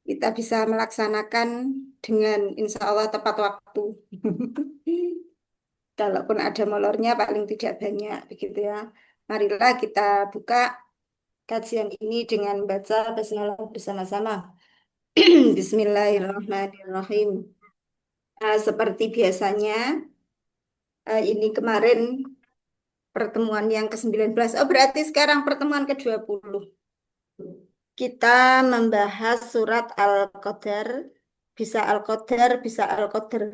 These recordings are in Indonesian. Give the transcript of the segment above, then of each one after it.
kita bisa melaksanakan dengan insya Allah tepat waktu. Kalaupun ada molornya paling tidak banyak begitu ya. Marilah kita buka kajian ini dengan baca basmalah bersama-sama. Bismillahirrahmanirrahim. Seperti biasanya, ini kemarin pertemuan yang ke-19. Oh, berarti sekarang pertemuan ke-20. Kita membahas surat Al-Qadar. Bisa Al-Qadar, bisa Al-Qadar.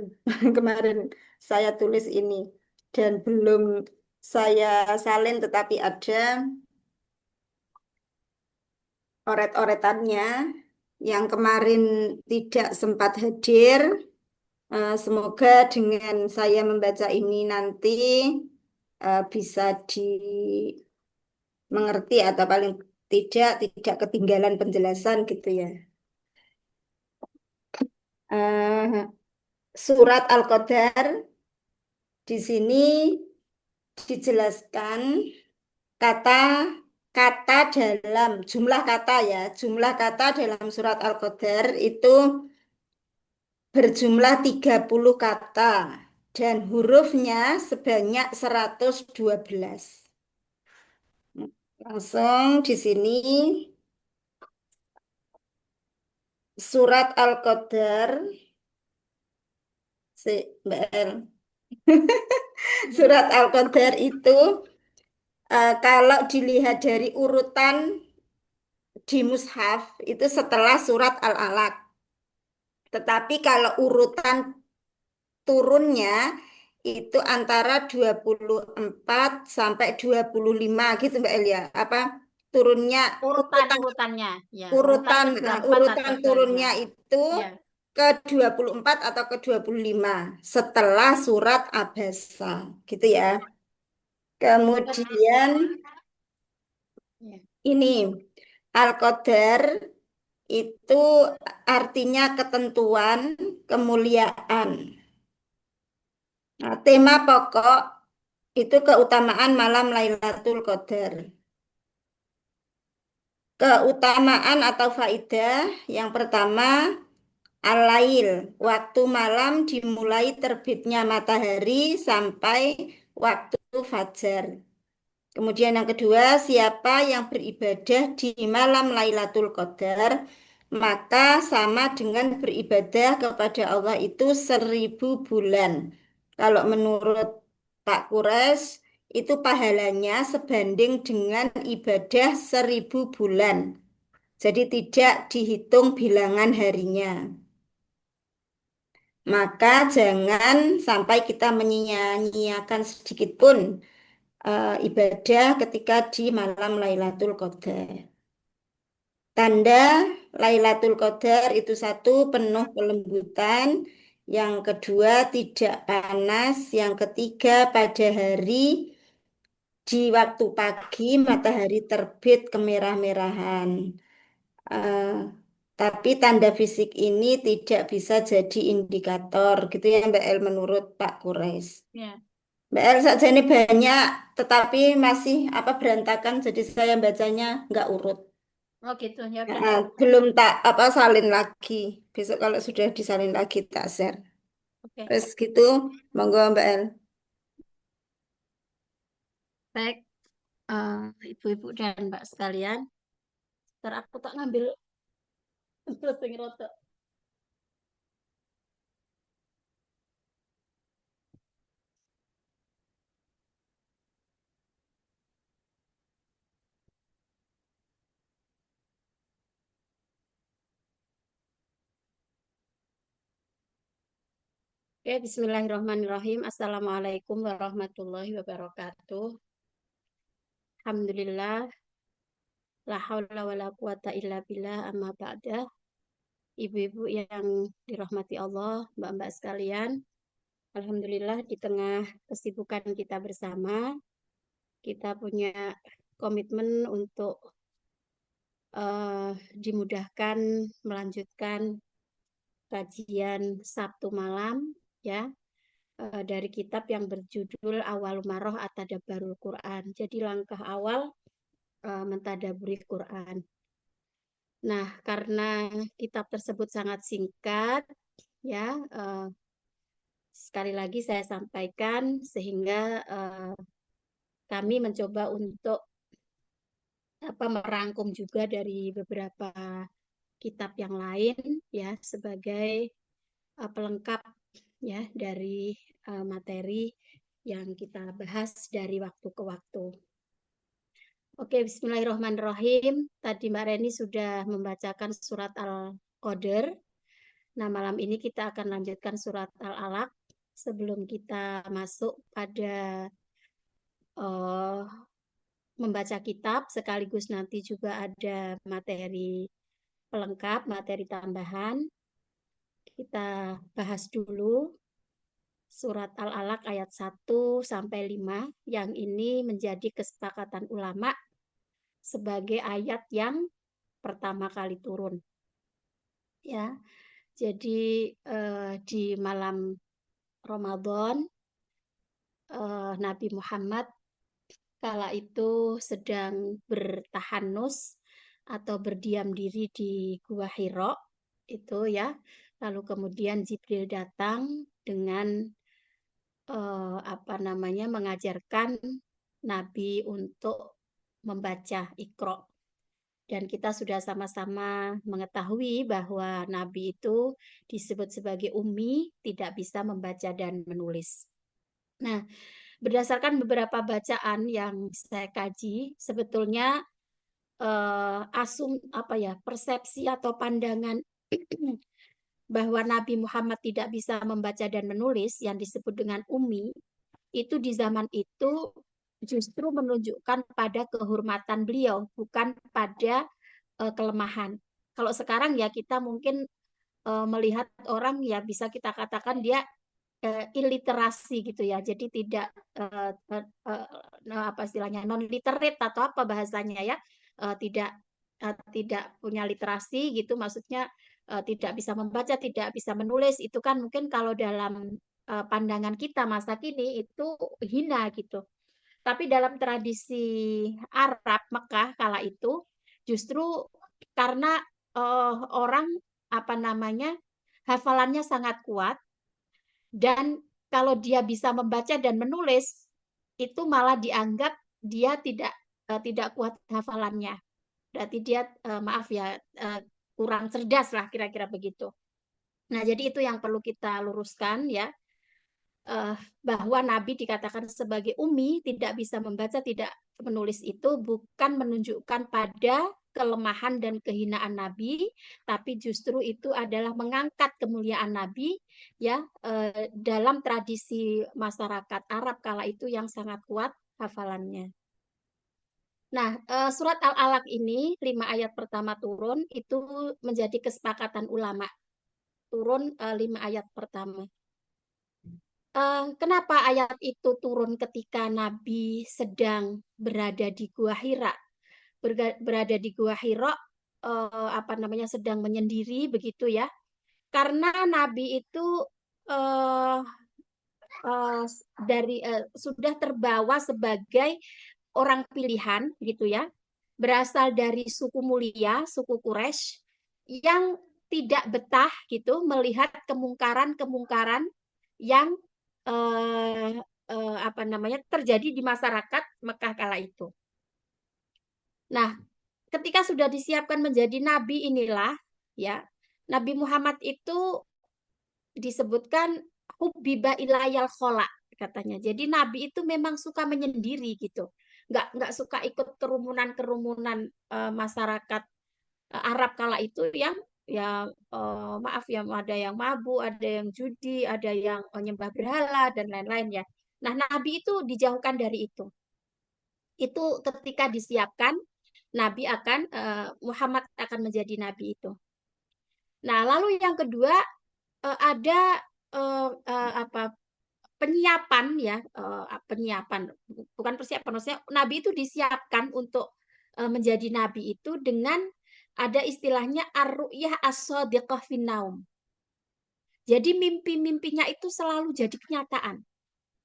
Kemarin saya tulis ini. Dan belum saya salin, tetapi ada oret-oretannya yang kemarin tidak sempat hadir. Semoga dengan saya membaca ini nanti bisa dimengerti atau paling tidak ketinggalan penjelasan gitu ya. Eh, Surat Al-Qadar di sini dijelaskan kata kata dalam jumlah kata ya, jumlah kata dalam surat Al-Qadar itu berjumlah 30 kata dan hurufnya sebanyak 112. Langsung di sini surat Al-Qadar Mbak El. Surat Al-Qadar itu kalau dilihat dari urutan di mushaf itu setelah surat Al-Alaq. Tetapi kalau urutan turunnya itu antara 24 sampai 25 gitu Mbak Elia. Apa turunnya urutan Urutannya, ya. Urutan urutan ke-24 urutan atau 25. turunnya itu Ya, ke 24 atau ke 25 setelah surat Abasa gitu ya. Kemudian ya. ini Al-Qadar itu artinya ketentuan, kemuliaan. Nah, tema pokok itu keutamaan malam Lailatul Qadar. Keutamaan atau faidah yang pertama, al-lail, waktu malam dimulai terbitnya matahari sampai waktu fajar. Kemudian yang kedua, siapa yang beribadah di malam Lailatul Qadar, maka sama dengan beribadah kepada Allah itu 1.000 bulan. Kalau menurut Pak Kures, itu pahalanya sebanding dengan ibadah 1.000 bulan. Jadi tidak dihitung bilangan harinya. Maka jangan sampai kita menyia-nyiakan sedikit pun ibadah ketika di malam Lailatul Qadar. Tanda Lailatul Qadar itu satu penuh kelembutan, yang kedua tidak panas, yang ketiga pada hari di waktu pagi matahari terbit kemerah-merahan. Eh, tapi tanda fisik ini tidak bisa jadi indikator gitu ya Mbak El menurut Pak Kures. Ya. Mbak El saja ini banyak, tetapi masih apa berantakan, jadi saya bacanya nggak urut. Oh gitu, ya udah. Belum tak apa salin lagi. Besok kalau sudah disalin lagi tak share. Oke. Terus gitu, monggo Mbak El. Baik, eh, ibu-ibu dan mbak sekalian, ntar aku tak ngambil terus rotok. Oke, bismillahirrahmanirrahim. Assalamualaikum warahmatullahi wabarakatuh. Alhamdulillah, la haula wa la quwata illa billah amma ba'dah. Ibu-ibu yang dirahmati Allah, mbak-mbak sekalian. Alhamdulillah di tengah kesibukan kita bersama, kita punya komitmen untuk dimudahkan melanjutkan kajian Sabtu malam ya, dari kitab yang berjudul Awal Maroh At-Tadabbarul Quran. Jadi langkah awal mentadaburi Quran. Nah, karena kitab tersebut sangat singkat, ya, sekali lagi saya sampaikan sehingga kami mencoba untuk merangkum juga dari beberapa kitab yang lain, ya, sebagai pelengkap, ya, dari materi yang kita bahas dari waktu ke waktu. Oke, Bismillahirrahmanirrahim. Tadi Mbak Reni sudah membacakan surat Al-Qadr. Nah, malam ini kita akan lanjutkan surat Al-Alaq sebelum kita masuk pada uh, membaca kitab, sekaligus nanti juga ada materi pelengkap, materi tambahan. Kita bahas dulu surat Al-Alaq ayat 1 sampai 5 yang ini menjadi kesepakatan ulama sebagai ayat yang pertama kali turun. Ya, jadi di malam Ramadan Nabi Muhammad kala itu sedang bertahanus atau berdiam diri di Gua Hiro itu, ya. Lalu kemudian Jibril datang dengan mengajarkan Nabi untuk membaca Iqra. Dan kita sudah sama-sama mengetahui bahwa Nabi itu disebut sebagai ummi, tidak bisa membaca dan menulis. Nah, berdasarkan beberapa bacaan yang saya kaji, sebetulnya persepsi atau pandangan bahwa Nabi Muhammad tidak bisa membaca dan menulis yang disebut dengan ummi itu di zaman itu justru menunjukkan pada kehormatan beliau, bukan pada kelemahan. Kalau sekarang ya kita mungkin melihat orang ya bisa kita katakan dia iliterasi gitu ya. Jadi tidak apa istilahnya non literate atau apa bahasanya ya. Tidak tidak punya literasi gitu, maksudnya tidak bisa membaca, tidak bisa menulis. Itu kan mungkin kalau dalam pandangan kita masa kini itu hina gitu. Tapi dalam tradisi Arab Mekah kala itu justru karena orang hafalannya sangat kuat, dan kalau dia bisa membaca dan menulis itu malah dianggap dia tidak kuat hafalannya. Berarti dia kurang cerdas lah kira-kira begitu. Nah, jadi itu yang perlu kita luruskan ya, bahwa Nabi dikatakan sebagai ummi, tidak bisa membaca, tidak menulis itu bukan menunjukkan pada kelemahan dan kehinaan Nabi, tapi justru itu adalah mengangkat kemuliaan Nabi ya, dalam tradisi masyarakat Arab kala itu yang sangat kuat hafalannya. Nah, surat Al-Alaq ini 5 ayat pertama turun itu menjadi kesepakatan ulama, turun 5 ayat pertama. Kenapa ayat itu turun ketika Nabi sedang berada di Gua Hira? Berada di Gua Hira, sedang menyendiri begitu ya. Karena Nabi itu uh, uh, sudah terbawa sebagai orang pilihan gitu ya. Berasal dari suku mulia, suku Quraisy yang tidak betah gitu melihat kemungkaran-kemungkaran yang eh, terjadi di masyarakat Mekah kala itu. Nah, ketika sudah disiapkan menjadi nabi inilah ya, Nabi Muhammad itu disebutkan hubbiba ilayal khola katanya. Jadi nabi itu memang suka menyendiri gitu. Nggak suka ikut kerumunan-kerumunan masyarakat Arab kala itu yang ya maaf ya, ada yang mabuk, ada yang judi, ada yang menyembah berhala dan lain-lain ya. Nah, Nabi itu dijauhkan dari itu. Itu ketika disiapkan Muhammad akan menjadi nabi itu. Nah, lalu yang kedua ada penyiapan ya, penyiapan bukan persiapan, maksudnya nabi itu disiapkan untuk menjadi nabi itu dengan ada istilahnya ar-ru'yah as-shadiqah fin-naum. Jadi mimpi-mimpinya itu selalu jadi kenyataan.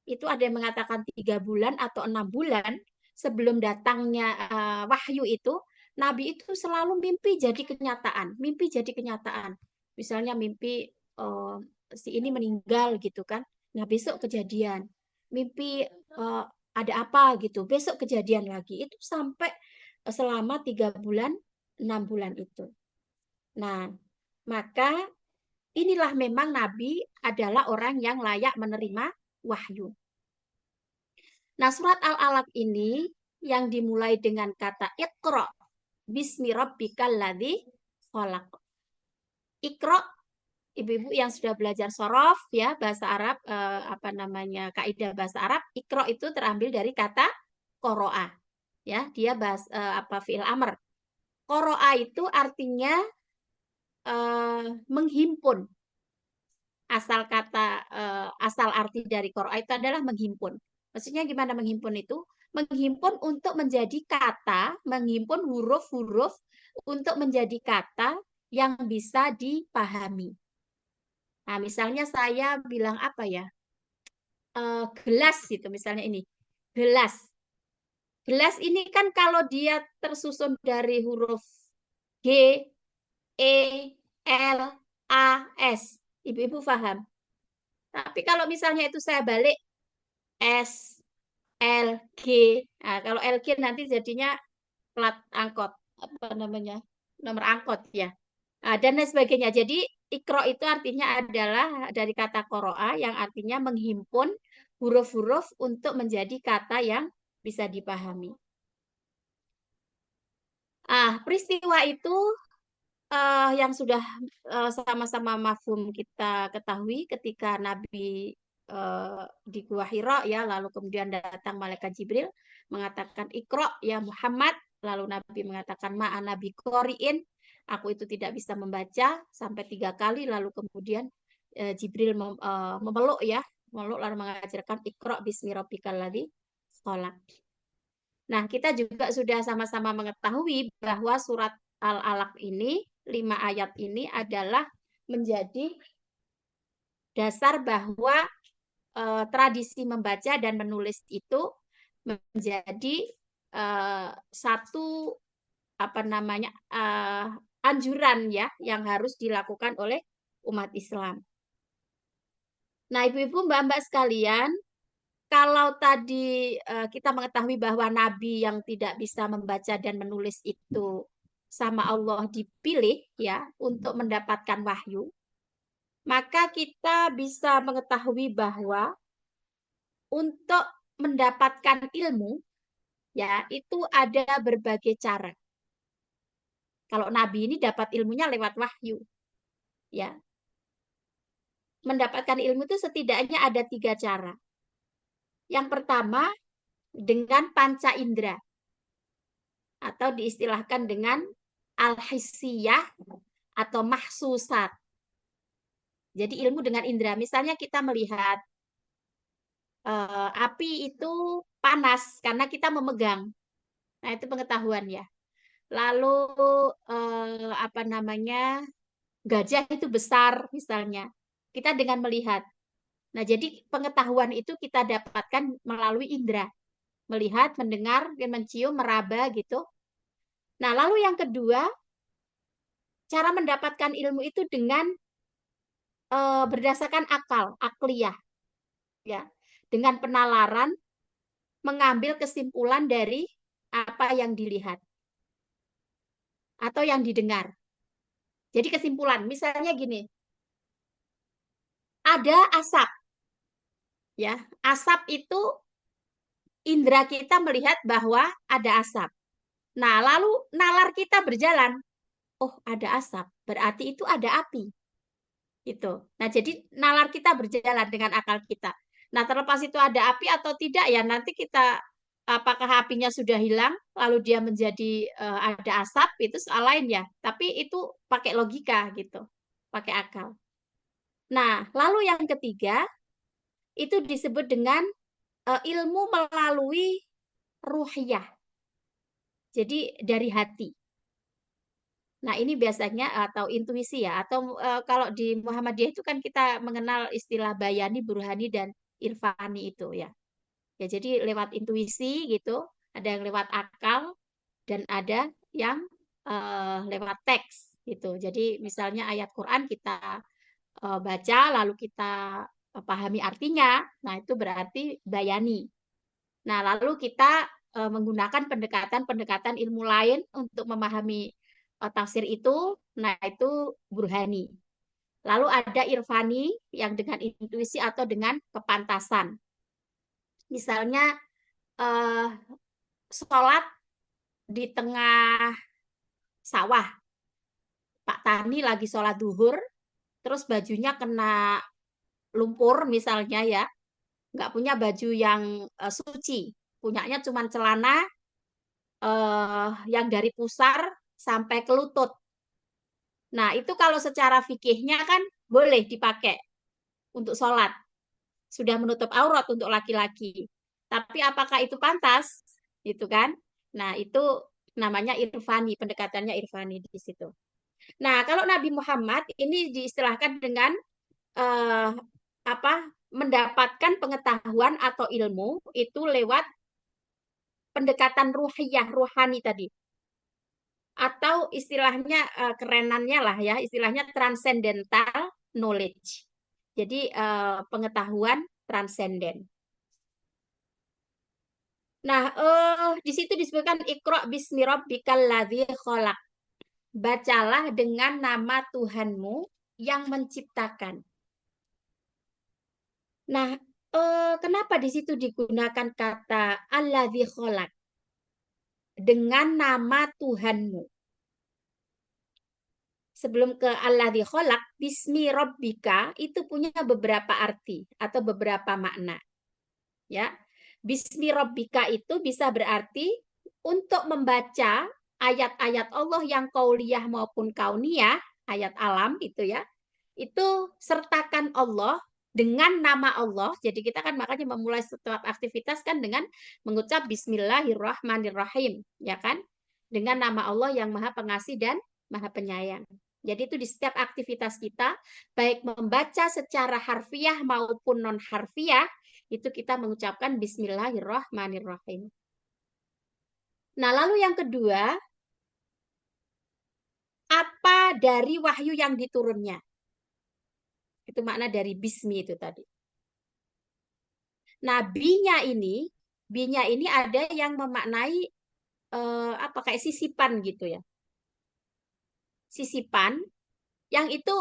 Itu ada yang mengatakan 3 bulan atau 6 bulan sebelum datangnya wahyu itu, Nabi itu selalu mimpi jadi kenyataan, mimpi jadi kenyataan. Misalnya mimpi si ini meninggal gitu kan. Nah, besok kejadian. Mimpi ada apa gitu, besok kejadian lagi. Itu sampai selama 3 bulan, 6 bulan itu. Nah, maka inilah memang Nabi adalah orang yang layak menerima wahyu. Nah, surat Al-Alaq ini yang dimulai dengan kata Iqra bismi rabbikal ladzi khalaq. Iqra, ibu-ibu yang sudah belajar sorof ya bahasa Arab, apa namanya, kaidah bahasa Arab, Iqra itu terambil dari kata qoro'a. Ya, dia apa, fi'il amr. Qoro'a itu artinya menghimpun. Asal arti dari qoro'a itu adalah menghimpun. Maksudnya gimana menghimpun itu? Menghimpun untuk menjadi kata, menghimpun huruf-huruf untuk menjadi kata yang bisa dipahami. Nah, misalnya saya bilang apa ya? Gelas gitu, misalnya ini. Gelas. Gelas ini kan kalau dia tersusun dari huruf G, E, L, A, S. Ibu-ibu paham? Tapi kalau misalnya itu saya balik S, L, G. Nah, kalau LG nanti jadinya plat angkot. Apa namanya? Nomor angkot ya. Nah, dan lain sebagainya. Jadi ikro itu artinya adalah dari kata koroa yang artinya menghimpun huruf-huruf untuk menjadi kata yang bisa dipahami. Peristiwa itu yang sudah sama-sama mafhum kita ketahui ketika Nabi di Gua Hira ya, lalu kemudian datang malaikat Jibril mengatakan Iqra ya Muhammad, lalu Nabi mengatakan ma'a Nabi Qori'in, aku itu tidak bisa membaca sampai 3 kali, lalu kemudian Jibril memeluk ya, memeluk lalu mengajarkan Iqra bismi rabbikal ladzi khalaq. Nah, kita juga sudah sama-sama mengetahui bahwa surat Al-Alaq ini, 5 ayat ini adalah menjadi dasar bahwa tradisi membaca dan menulis itu menjadi satu apa namanya anjuran ya yang harus dilakukan oleh umat Islam. Nah, ibu-ibu, mbak-mbak sekalian, kalau tadi kita mengetahui bahwa nabi yang tidak bisa membaca dan menulis itu sama Allah dipilih ya untuk mendapatkan wahyu, maka kita bisa mengetahui bahwa untuk mendapatkan ilmu ya itu ada berbagai cara. Kalau nabi ini dapat ilmunya lewat wahyu ya. Mendapatkan ilmu itu setidaknya ada 3 cara. Yang pertama dengan panca indera atau diistilahkan dengan al-hissiyah atau mahsusat. Jadi ilmu dengan indera. Misalnya kita melihat api itu panas karena kita memegang. Nah, itu pengetahuan ya. Lalu apa namanya? Gajah itu besar misalnya. Kita dengan melihat. Nah, jadi pengetahuan itu kita dapatkan melalui indera. Melihat, mendengar, mencium, meraba gitu. Nah, lalu yang kedua, cara mendapatkan ilmu itu dengan berdasarkan akal, akliyah, ya, dengan penalaran, mengambil kesimpulan dari apa yang dilihat atau yang didengar. Jadi kesimpulan, misalnya gini, ada asap, ya, asap itu indera kita melihat bahwa ada asap. Nah, lalu nalar kita berjalan, oh ada asap, berarti itu ada api. Itu. Nah, jadi nalar kita berjalan dengan akal kita. Nah, terlepas itu ada api atau tidak ya nanti kita apakah apinya sudah hilang lalu dia menjadi ada asap itu soal lain ya. Tapi itu pakai logika gitu. Pakai akal. Nah, lalu yang ketiga itu disebut dengan ilmu melalui ruhiyah. Jadi dari hati. Nah, ini biasanya atau intuisi ya, atau kalau di Muhammadiyah itu kan kita mengenal istilah bayani, burhani, dan irfani itu ya. Ya, jadi lewat intuisi gitu, ada yang lewat akal dan ada yang lewat teks gitu. Jadi misalnya ayat Quran kita baca lalu kita pahami artinya, nah itu berarti bayani. Nah, lalu kita menggunakan pendekatan-pendekatan ilmu lain untuk memahami tafsir itu, nah itu burhani. Lalu ada irfani yang dengan intuisi atau dengan kepantasan. Misalnya eh, sholat di tengah sawah, Pak Tani lagi sholat duhur, terus bajunya kena lumpur misalnya ya, nggak punya baju yang suci, punyanya cuma celana yang dari pusar sampai ke lutut. Nah, itu kalau secara fikihnya kan boleh dipakai untuk sholat. Sudah menutup aurat untuk laki-laki. Tapi apakah itu pantas? Itu kan? Nah, itu namanya irfani, pendekatannya irfani di situ. Nah, kalau Nabi Muhammad ini diistilahkan dengan eh, apa? Mendapatkan pengetahuan atau ilmu itu lewat pendekatan ruhiyah, ruhani tadi. Atau istilahnya kerenannya lah ya, istilahnya transcendental knowledge. Jadi pengetahuan transenden. Nah, di situ disebutkan Iqra bismi rabbikal ladzi khalaq. Bacalah dengan nama Tuhanmu yang menciptakan. Nah, kenapa di situ digunakan kata alladzi khalaq dengan nama Tuhanmu? Sebelum ke alladzi khalaq, bismi rabbika itu punya beberapa arti atau beberapa makna, ya. Bismi rabbika itu bisa berarti untuk membaca ayat-ayat Allah yang kauliyah maupun kauniyah, ayat alam itu ya. Itu sertakan Allah dengan nama Allah. Jadi kita kan makanya memulai setiap aktivitas kan dengan mengucap Bismillahirrahmanirrahim, ya kan? Dengan nama Allah yang Maha Pengasih dan Maha Penyayang. Jadi itu di setiap aktivitas kita, baik membaca secara harfiah maupun non harfiah, itu kita mengucapkan Bismillahirrahmanirrahim. Nah, lalu yang kedua, apa dari wahyu yang diturunnya? Itu makna dari bismi itu tadi. Nah, binya ini ada yang memaknai apa kayak sisipan gitu ya. Sisipan yang itu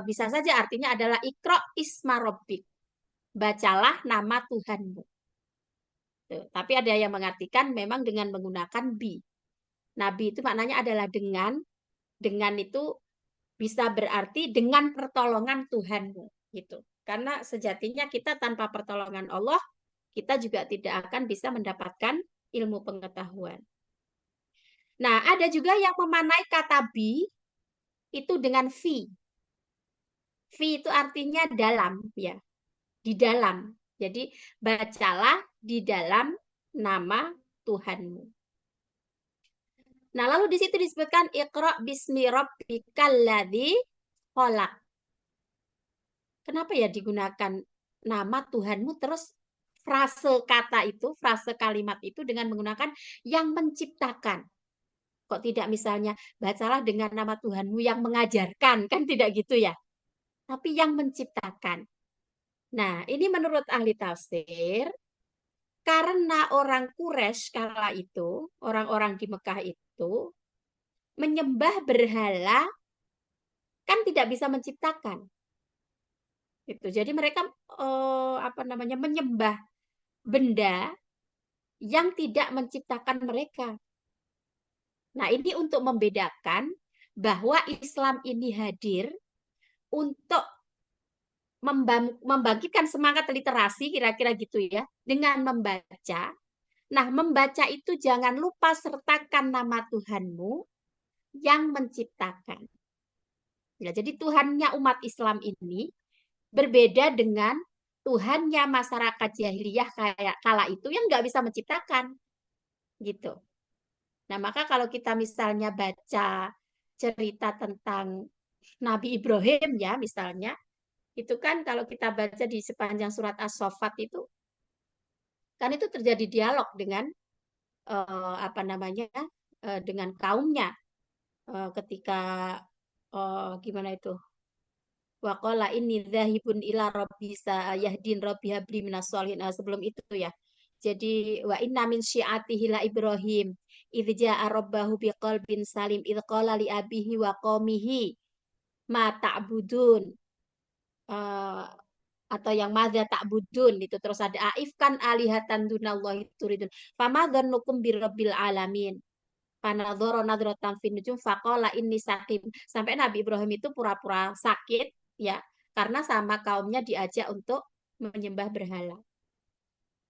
bisa saja artinya adalah ikro isma robbik. Bacalah nama Tuhanmu. Tuh. Tapi ada yang mengartikan memang dengan menggunakan bi. Nabi itu maknanya adalah dengan itu bisa berarti dengan pertolongan Tuhanmu gitu. Karena sejatinya kita tanpa pertolongan Allah, kita juga tidak akan bisa mendapatkan ilmu pengetahuan. Nah, ada juga yang memanai kata bi itu dengan fi. Fi itu artinya dalam, ya, di dalam. Jadi, bacalah di dalam nama Tuhanmu. Nah, lalu di situ disebutkan Iqra bismi rabbikal ladzi khalaq. Kenapa ya digunakan nama Tuhanmu terus frase kata itu, frase kalimat itu dengan menggunakan yang menciptakan. Kok tidak misalnya bacalah dengan nama Tuhanmu yang mengajarkan, kan tidak gitu ya. Tapi yang menciptakan. Nah, ini menurut ahli tafsir, karena orang Quraisy kala itu, orang-orang di Mekah itu, menyembah berhala kan tidak bisa menciptakan. Itu. Jadi mereka apa namanya menyembah benda yang tidak menciptakan mereka. Nah, ini untuk membedakan bahwa Islam ini hadir untuk membangkitkan semangat literasi, kira-kira gitu ya, dengan membaca. Nah, membaca itu jangan lupa sertakan nama Tuhanmu yang menciptakan. Ya, jadi Tuhannya umat Islam ini berbeda dengan Tuhannya masyarakat jahiliyah kayak kala itu yang nggak bisa menciptakan, gitu. Nah, maka kalau kita misalnya baca cerita tentang Nabi Ibrahim ya misalnya, itu kan kalau kita baca di sepanjang surat As-Saffat itu, kan itu terjadi dialog dengan apa namanya dengan kaumnya ketika gimana itu? Waqala inni dzahibun ila rabbi sayahdin rabbi habli minas sholihin. Sebelum itu ya. Jadi wa inna min syi'atihi la Ibrahim idz ja'a rabbahu biqalbin salim idz qala li abihi wa qaumihi ma ta'budun. Eh, atau yang madza ta'budun itu terus ada aifkan alihatan dunallahi turidun. Fama dzannukum birabbil alamin. Panadhara nadratan fin nujum faqala inni sakim. Sampai Nabi Ibrahim itu pura-pura sakit ya karena sama kaumnya diajak untuk menyembah berhala.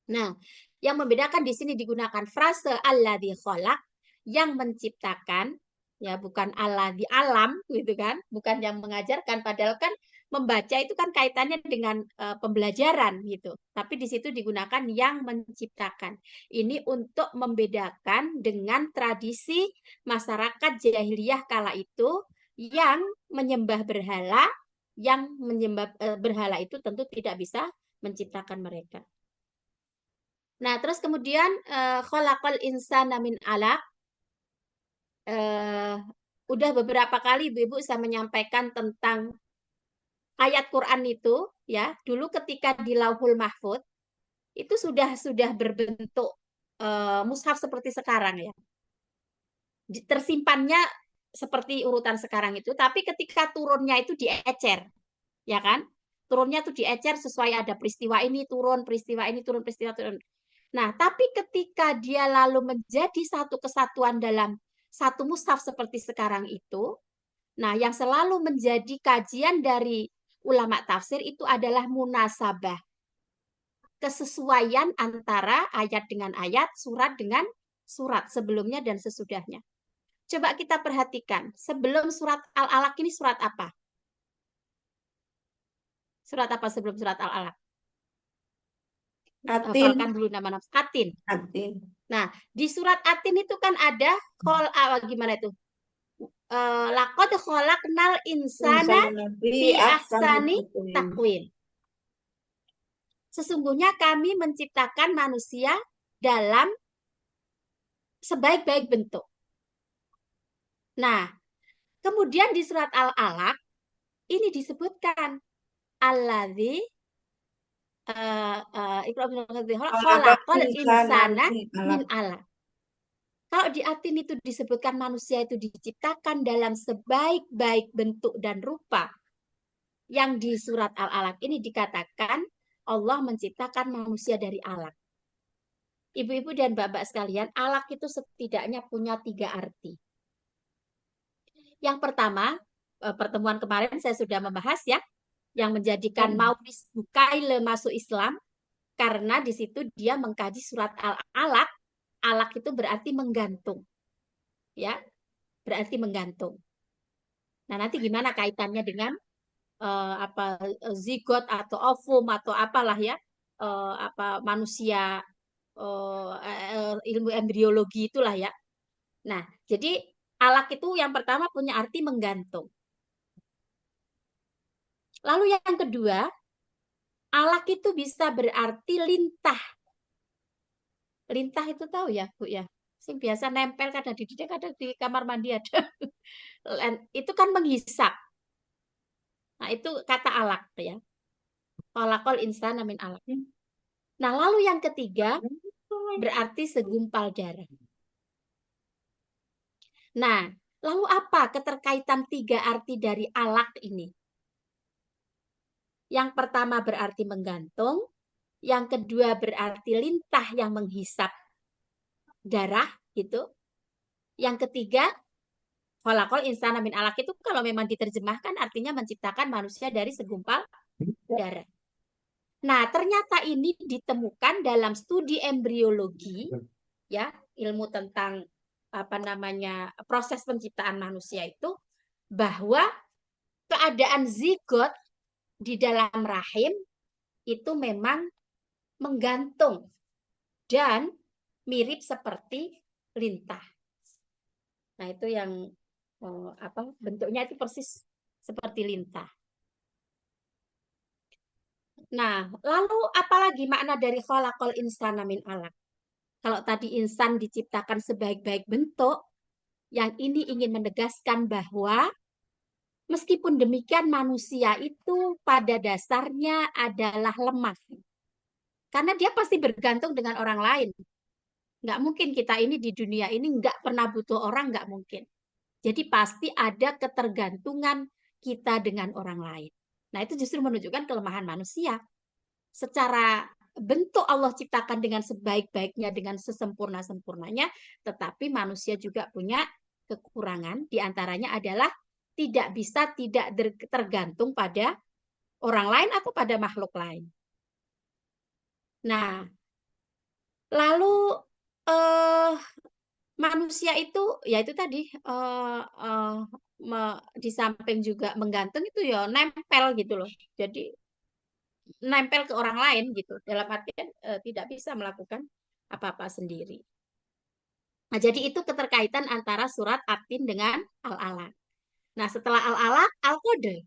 Nah, yang membedakan di sini digunakan frase alladzi khalaq yang menciptakan ya bukan Allah di alam gitu kan, bukan yang mengajarkan padahal kan membaca itu kan kaitannya dengan pembelajaran gitu. Tapi di situ digunakan yang menciptakan. Ini untuk membedakan dengan tradisi masyarakat jahiliyah kala itu yang menyembah berhala, yang menyembah berhala itu tentu tidak bisa menciptakan mereka. Nah, terus kemudian khalaqal insana min alaq. eh, udah beberapa kali Ibu-ibu saya menyampaikan tentang ayat Quran itu ya. Dulu ketika di Lauhul Mahfud itu sudah berbentuk mushaf seperti sekarang ya. Tersimpannya seperti urutan sekarang itu, tapi ketika turunnya itu diecer, ya kan? Turunnya tuh diecer sesuai ada peristiwa ini turun, peristiwa ini turun, peristiwa turun. Nah, tapi ketika dia lalu menjadi satu kesatuan dalam satu mushaf seperti sekarang itu, nah yang selalu menjadi kajian dari ulama tafsir itu adalah munasabah, kesesuaian antara ayat dengan ayat, surat dengan surat sebelumnya dan sesudahnya. Coba kita perhatikan, sebelum surat Al-Alaq ini surat apa? Surat apa sebelum surat Al-Alaq? Atin, Hafalkan dulu nama-nama. Atin. atin. Nah, di surat Atin itu kan ada gimana itu? Laqad khalaqnal insana Insana nabi fi ahsani ahsani taqwim. takwin. Sesungguhnya kami menciptakan manusia dalam sebaik-baik bentuk. Nah, kemudian di surat Al-Alaq ini disebutkan alladzi Khalaqal khalaqal insana insana min min alaq. alaq. Kalau di Atin itu disebutkan manusia itu diciptakan dalam sebaik-baik bentuk dan rupa. Yang di surat Al-Alaq ini dikatakan Allah menciptakan manusia dari alaq. Ibu-ibu dan bapak sekalian, alaq itu setidaknya punya 3 arti. Yang pertama, pertemuan kemarin saya sudah membahas ya, yang menjadikan Maurice Bucaille masuk Islam, karena di situ dia mengkaji surat Al-Alaq. Alaq itu berarti menggantung. Ya, berarti menggantung. Nah, nanti gimana kaitannya dengan zigot atau ovum atau apalah ya, apa manusia ilmu embriologi itulah ya. Nah, jadi alak itu yang pertama punya arti menggantung. Lalu yang kedua, alak itu bisa berarti lintah. Lintah itu tahu ya, Bu ya? Sing biasa nempel kadang di didik, kadang di kamar mandi ada. Itu kan menghisap. Nah, itu kata alak ya. Khalaqal insana min alaq. Nah, lalu yang ketiga berarti segumpal darah. Nah, lalu apa keterkaitan 3 arti dari alaq ini? Yang pertama berarti menggantung, yang kedua berarti lintah yang menghisap darah gitu. Yang ketiga, khalaqal insana min alaq itu kalau memang diterjemahkan artinya menciptakan manusia dari segumpal darah. Nah, ternyata ini ditemukan dalam studi embriologi ya, ilmu tentang apa namanya proses penciptaan manusia itu bahwa keadaan zigot di dalam rahim itu memang menggantung dan mirip seperti lintah. Nah, itu yang apa bentuknya itu persis seperti lintah. Nah, lalu apalagi makna dari khalaqal insana min alaq? Kalau tadi insan diciptakan sebaik-baik bentuk, Yang ini ingin menegaskan bahwa meskipun demikian manusia itu pada dasarnya adalah lemah. Karena dia pasti bergantung dengan orang lain. Nggak mungkin kita ini di dunia ini nggak pernah butuh orang, nggak mungkin. Jadi pasti ada ketergantungan kita dengan orang lain. Nah, itu justru menunjukkan kelemahan manusia. Secara bentuk Allah ciptakan dengan sebaik-baiknya, dengan sesempurna-sempurnanya, tetapi manusia juga punya kekurangan. Di antaranya adalah tidak bisa tidak tergantung pada orang lain atau pada makhluk lain. Nah, lalu eh, manusia itu, ya itu tadi, di samping juga menggantung itu ya nempel gitu loh. Jadi nempel ke orang lain gitu. Dalam artian tidak bisa melakukan apa-apa sendiri. Nah, jadi itu keterkaitan antara surat At-Tin dengan Al-Alaq. Nah, setelah Al-Alaq, Al-Qadr.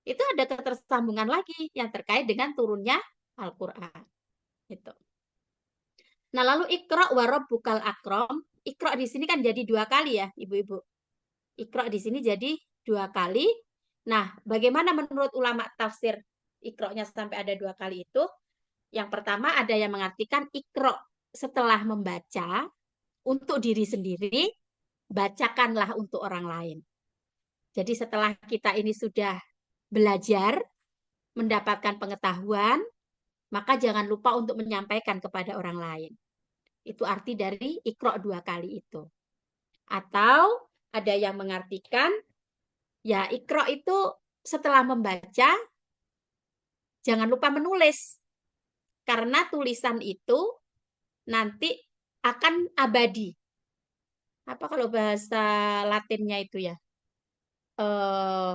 Itu ada ketersambungan lagi yang terkait dengan turunnya Al-Quran. Gitu. Nah, lalu Iqra wa rabbukal akram. Iqra di sini kan jadi dua kali ya, Ibu-ibu. Iqra di sini jadi dua kali. Nah, bagaimana menurut ulama tafsir Iqra-nya sampai ada dua kali itu? Yang pertama ada yang mengartikan Iqra setelah membaca untuk diri sendiri, bacakanlah untuk orang lain. Jadi setelah kita ini sudah belajar, mendapatkan pengetahuan, maka jangan lupa untuk menyampaikan kepada orang lain. Itu arti dari Iqra dua kali itu. Atau ada yang mengartikan, ya Iqra itu setelah membaca, jangan lupa menulis. Karena tulisan itu nanti akan abadi. Apa kalau bahasa Latinnya itu ya? Eh,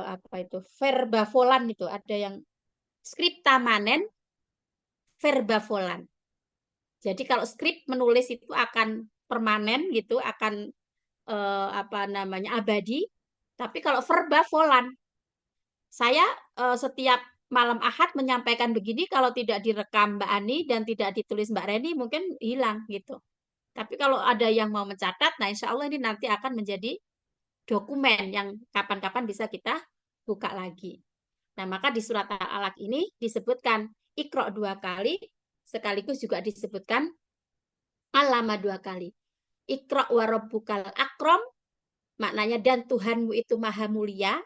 apa itu? Verba volan itu. Ada yang scripta manen, verba volan. Jadi kalau skrip menulis itu akan permanen gitu, akan apa namanya abadi. Tapi kalau verba volan, saya setiap malam Ahad menyampaikan begini, kalau tidak direkam Mbak Ani dan tidak ditulis Mbak Reni, mungkin hilang gitu. Tapi kalau ada yang mau mencatat, nah insya Allah ini nanti akan menjadi dokumen yang kapan-kapan bisa kita buka lagi. Nah, maka di surat Al-Alaq ini disebutkan Iqra dua kali, sekaligus juga disebutkan Alama dua kali. Iqra wa rabbukal akram, maknanya dan Tuhanmu itu maha mulia.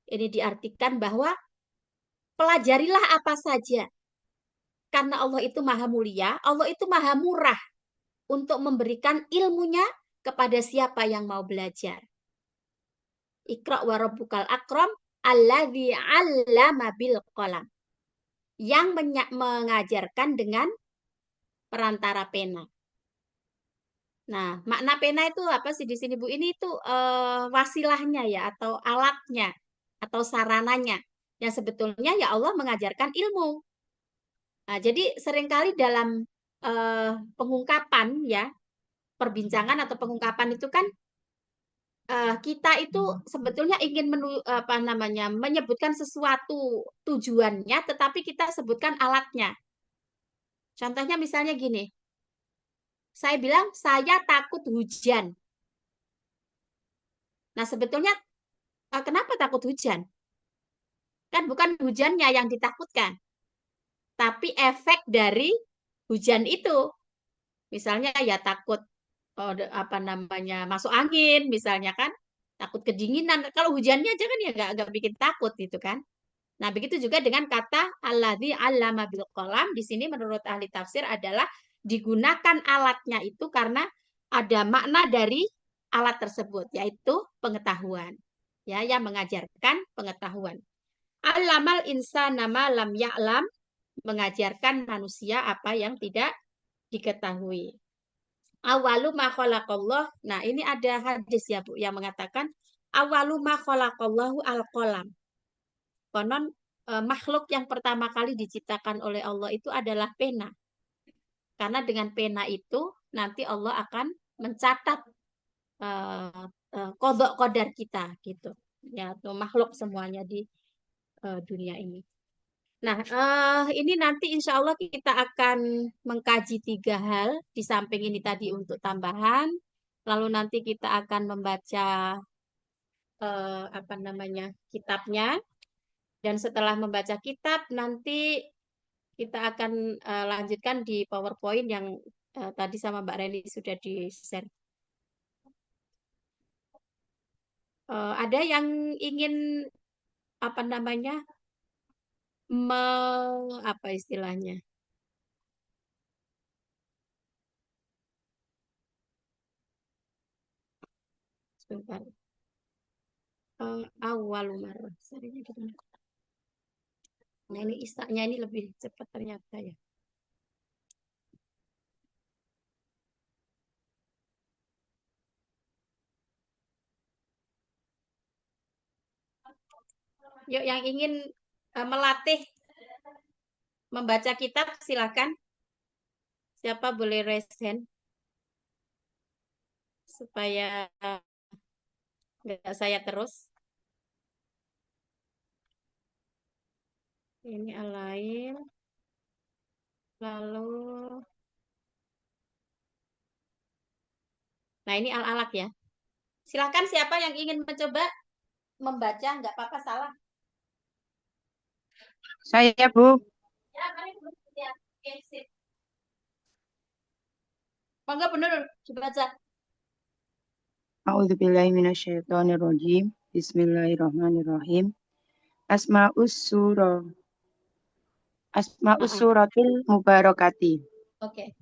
Ini diartikan bahwa pelajarilah apa saja. Karena Allah itu maha mulia, Allah itu maha murah untuk memberikan ilmunya kepada siapa yang mau belajar. Iqra wa rabbukal akram, alladzi 'allama bil qalam. Yang mengajarkan dengan perantara pena. Nah, makna pena itu apa sih di sini Bu? Ini itu wasilahnya ya, atau alatnya, atau sarananya. Yang sebetulnya ya Allah mengajarkan ilmu. Nah, jadi seringkali dalam pengungkapan ya, perbincangan atau pengungkapan itu kan kita itu sebetulnya ingin apa namanya menyebutkan sesuatu tujuannya, tetapi kita sebutkan alatnya. Contohnya misalnya gini, saya bilang saya takut hujan. Nah, sebetulnya kenapa takut hujan? Kan bukan hujannya yang ditakutkan, tapi efek dari hujan itu. Misalnya ya takut apa namanya masuk angin, misalnya kan, takut kedinginan. Kalau hujannya aja kan ya nggak bikin takut gitu kan. Nah, begitu juga dengan kata alladzi 'allama bil qalam. Di sini menurut ahli tafsir adalah digunakan alatnya itu karena ada makna dari alat tersebut, yaitu pengetahuan. Ya, yang mengajarkan pengetahuan. Allamal insana ma lam ya'lam, mengajarkan manusia apa yang tidak diketahui. Awalu ma khalaqallah. Nah, ini ada hadis ya, Bu, yang mengatakan awalu ma khalaqallahu al-qalam. Konon makhluk yang pertama kali diciptakan oleh Allah itu adalah pena. Karena dengan pena itu nanti Allah akan mencatat kodok kodar kita gitu. Ya, tuh makhluk semuanya di dunia ini. Nah, ini nanti insya Allah kita akan mengkaji tiga hal di samping ini tadi untuk tambahan. lalu nanti kita akan membaca apa namanya kitabnya, dan setelah membaca kitab nanti kita akan lanjutkan di PowerPoint yang tadi sama Mbak Reni sudah di-share. Ada yang ingin apa namanya apa istilahnya? Sebentar. Awal marah. Serinya gimana? Nah ini istaknya ini lebih cepat ternyata ya. Yuk yang ingin melatih membaca kitab silakan. Siapa boleh raise hand supaya nggak saya terus. Ini Alain. Lalu, nah ini Al-Alaq ya. Silahkan siapa yang ingin mencoba membaca, nggak apa-apa salah. Saya, Bu. Ya, mari Bu. Ya, oke, sip. Monggo bener dibaca. A'udzubillahi minasyaitonirrajim. Bismillahirrahmanirrahim. Asma'us surah. Asma'us suratil mubarakati. Oke.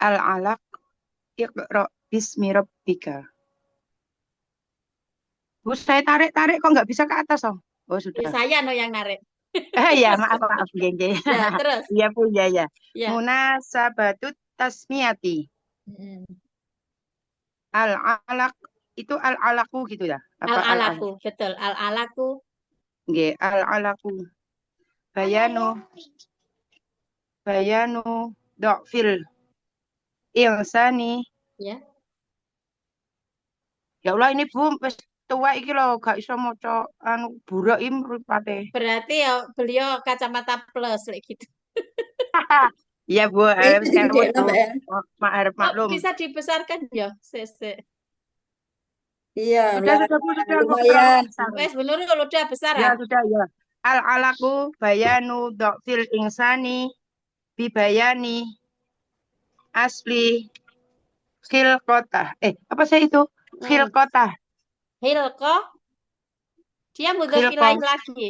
Al-Alaq. Iqra bismi rabbika. Bu, saya tarik-tarik kok nggak bisa ke atas, oh. Oh, Ya, sudah. saya no yang narik. Ya, maaf, gengge. Ya, terus. Iya, Bu, ya. Ya. Munasabatut tasmiyati. Al-Alaq itu al-alaku gitu ya? Apa al-alaq? Al-Alaku, betul. Al-Alaku. Nggih, al-alaku. Bayanu dokfil ilsani. Ya. Ya Allah, ini Bu wis tua iki lho, gak iso maca anu burak iki mripate. Berarti ya beliau kacamata plus kayak gitu. Iya Bu, wis Ini kewet dia, Bu. Mbak ya. Harap Oh, maklum. bisa dibesarkan ya, Sese. Iya, Sudah Bu, sudah kok lumayan. Wes bener kalau udah besar Ya ah. sudah ya. Al-alaku bayanu dokfil insani bibayani asli khilqotah. Apa sih itu? Khilqotah. Hilko, dia mudhof Khilqah. ilaih lagi.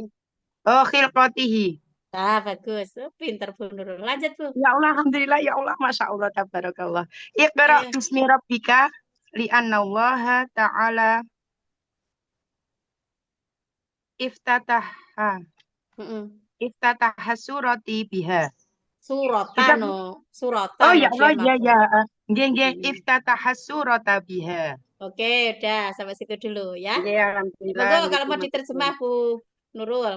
Oh, khilqotihi. Ah, bagus. Oh, pinter Bu Nurul. Lanjut, Bu. Ya Allah, alhamdulillah, ya Allah, masya Allah, tabarakallah. Iqra Ayo. bismi rabbika li'anna Allah ta'ala iftataha Mm-mm. iftataha surati biha. Suratan Sudah, Bu? no, Oh suratan no ya dia Allah, mafhum. ya. Nggih, Mm. iftataha surata biha. Oke, udah sampai situ dulu ya. Nggih, alhamdulillah, Monggo nggih, kalau mau matur diterjemah suwun. Bu Nurul.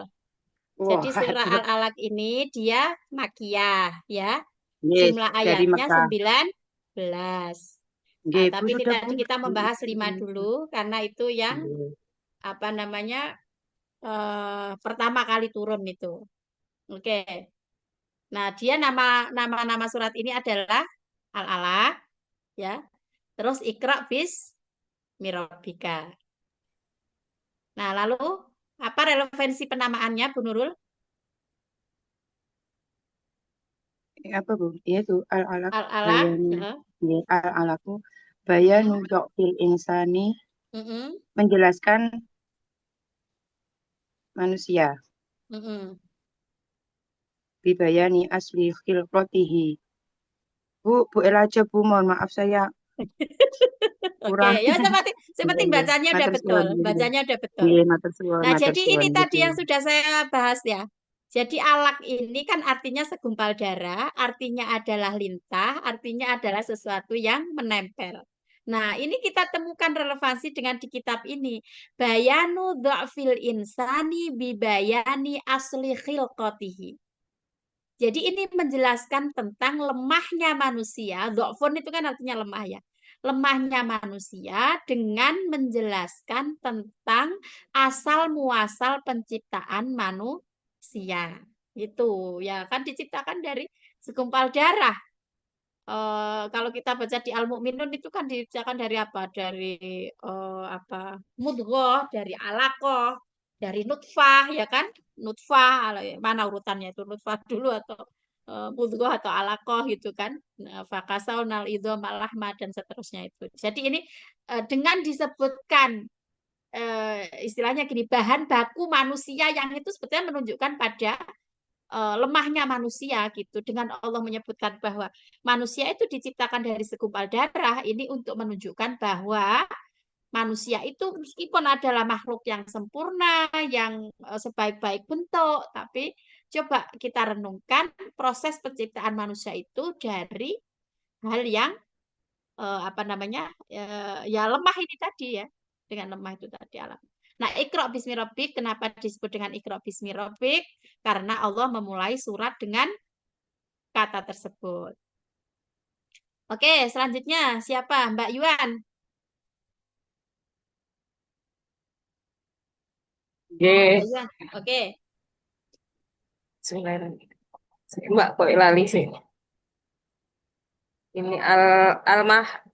Wah, Jadi surah Al-Alaq ini dia makiyah ya. nggih, Jumlah dari ayatnya Mekah. 19. Nah, Nggih, Bu, tapi ini sudah, Bu. tadi kita membahas 5 dulu karena itu yang Nggih. apa namanya pertama kali turun itu. Oke. Nah, dia nama surat ini adalah Al-Alaq ya. Terus Iqra bis Mirobika. Nah, lalu apa relevansi penamaannya, Bu Nurul? Apa Bu? Itu al-alaq Al-Alaq. bayanu. Nggih, al-alaqu bayanu dokfil insani Mm-mm. menjelaskan manusia Mm-mm. bibayani asli khilqatihi. Bu Elaja, Bu, mohon maaf saya Oke, kurang. ya seperti Nggih, bacanya udah matur betul, suwun, nggih. bacanya udah betul. Nggih, matur suwun, Nah, matur jadi ini suwun tadi gitu. yang sudah saya bahas ya. Jadi alak ini kan artinya segumpal darah, artinya adalah lintah, artinya adalah sesuatu yang menempel. Nah, ini kita temukan relevansi dengan di kitab ini. Bayanu dha'fil insani bibayani asli khilqatihi. Jadi ini menjelaskan tentang lemahnya manusia. Dha'fun itu kan artinya lemah ya. Lemahnya manusia dengan menjelaskan tentang asal muasal penciptaan manusia. Itu ya kan diciptakan dari segumpal darah. kalau kita baca di Al-Mu'minun itu kan dibacakan dari apa? Dari apa? Mudghah, dari alaqah, dari nutfah, ya kan? Nutfah, mana urutannya itu? Nutfah dulu atau mudghah atau alaqah gitu kan? Nah, fakasaunal idhama lahma dan seterusnya itu. Jadi ini dengan disebutkan istilahnya gini, bahan baku manusia yang itu sebetulnya menunjukkan pada lemahnya manusia gitu. Dengan Allah menyebutkan bahwa manusia itu diciptakan dari segumpal darah, ini untuk menunjukkan bahwa manusia itu meskipun adalah makhluk yang sempurna, yang sebaik-baik bentuk, tapi coba kita renungkan proses penciptaan manusia itu dari hal yang apa namanya ya lemah ini tadi ya, dengan lemah itu tadi alam. Nah, Iqra bismi rabbik, kenapa disebut dengan Iqra bismi rabbik? Karena Allah memulai surat dengan kata tersebut. Oke, selanjutnya siapa? Mbak Yuan. Mbak Oke, Yuan. Oke. Bismillahirrahmanirrahim. Mbak, kok lali sih? Ini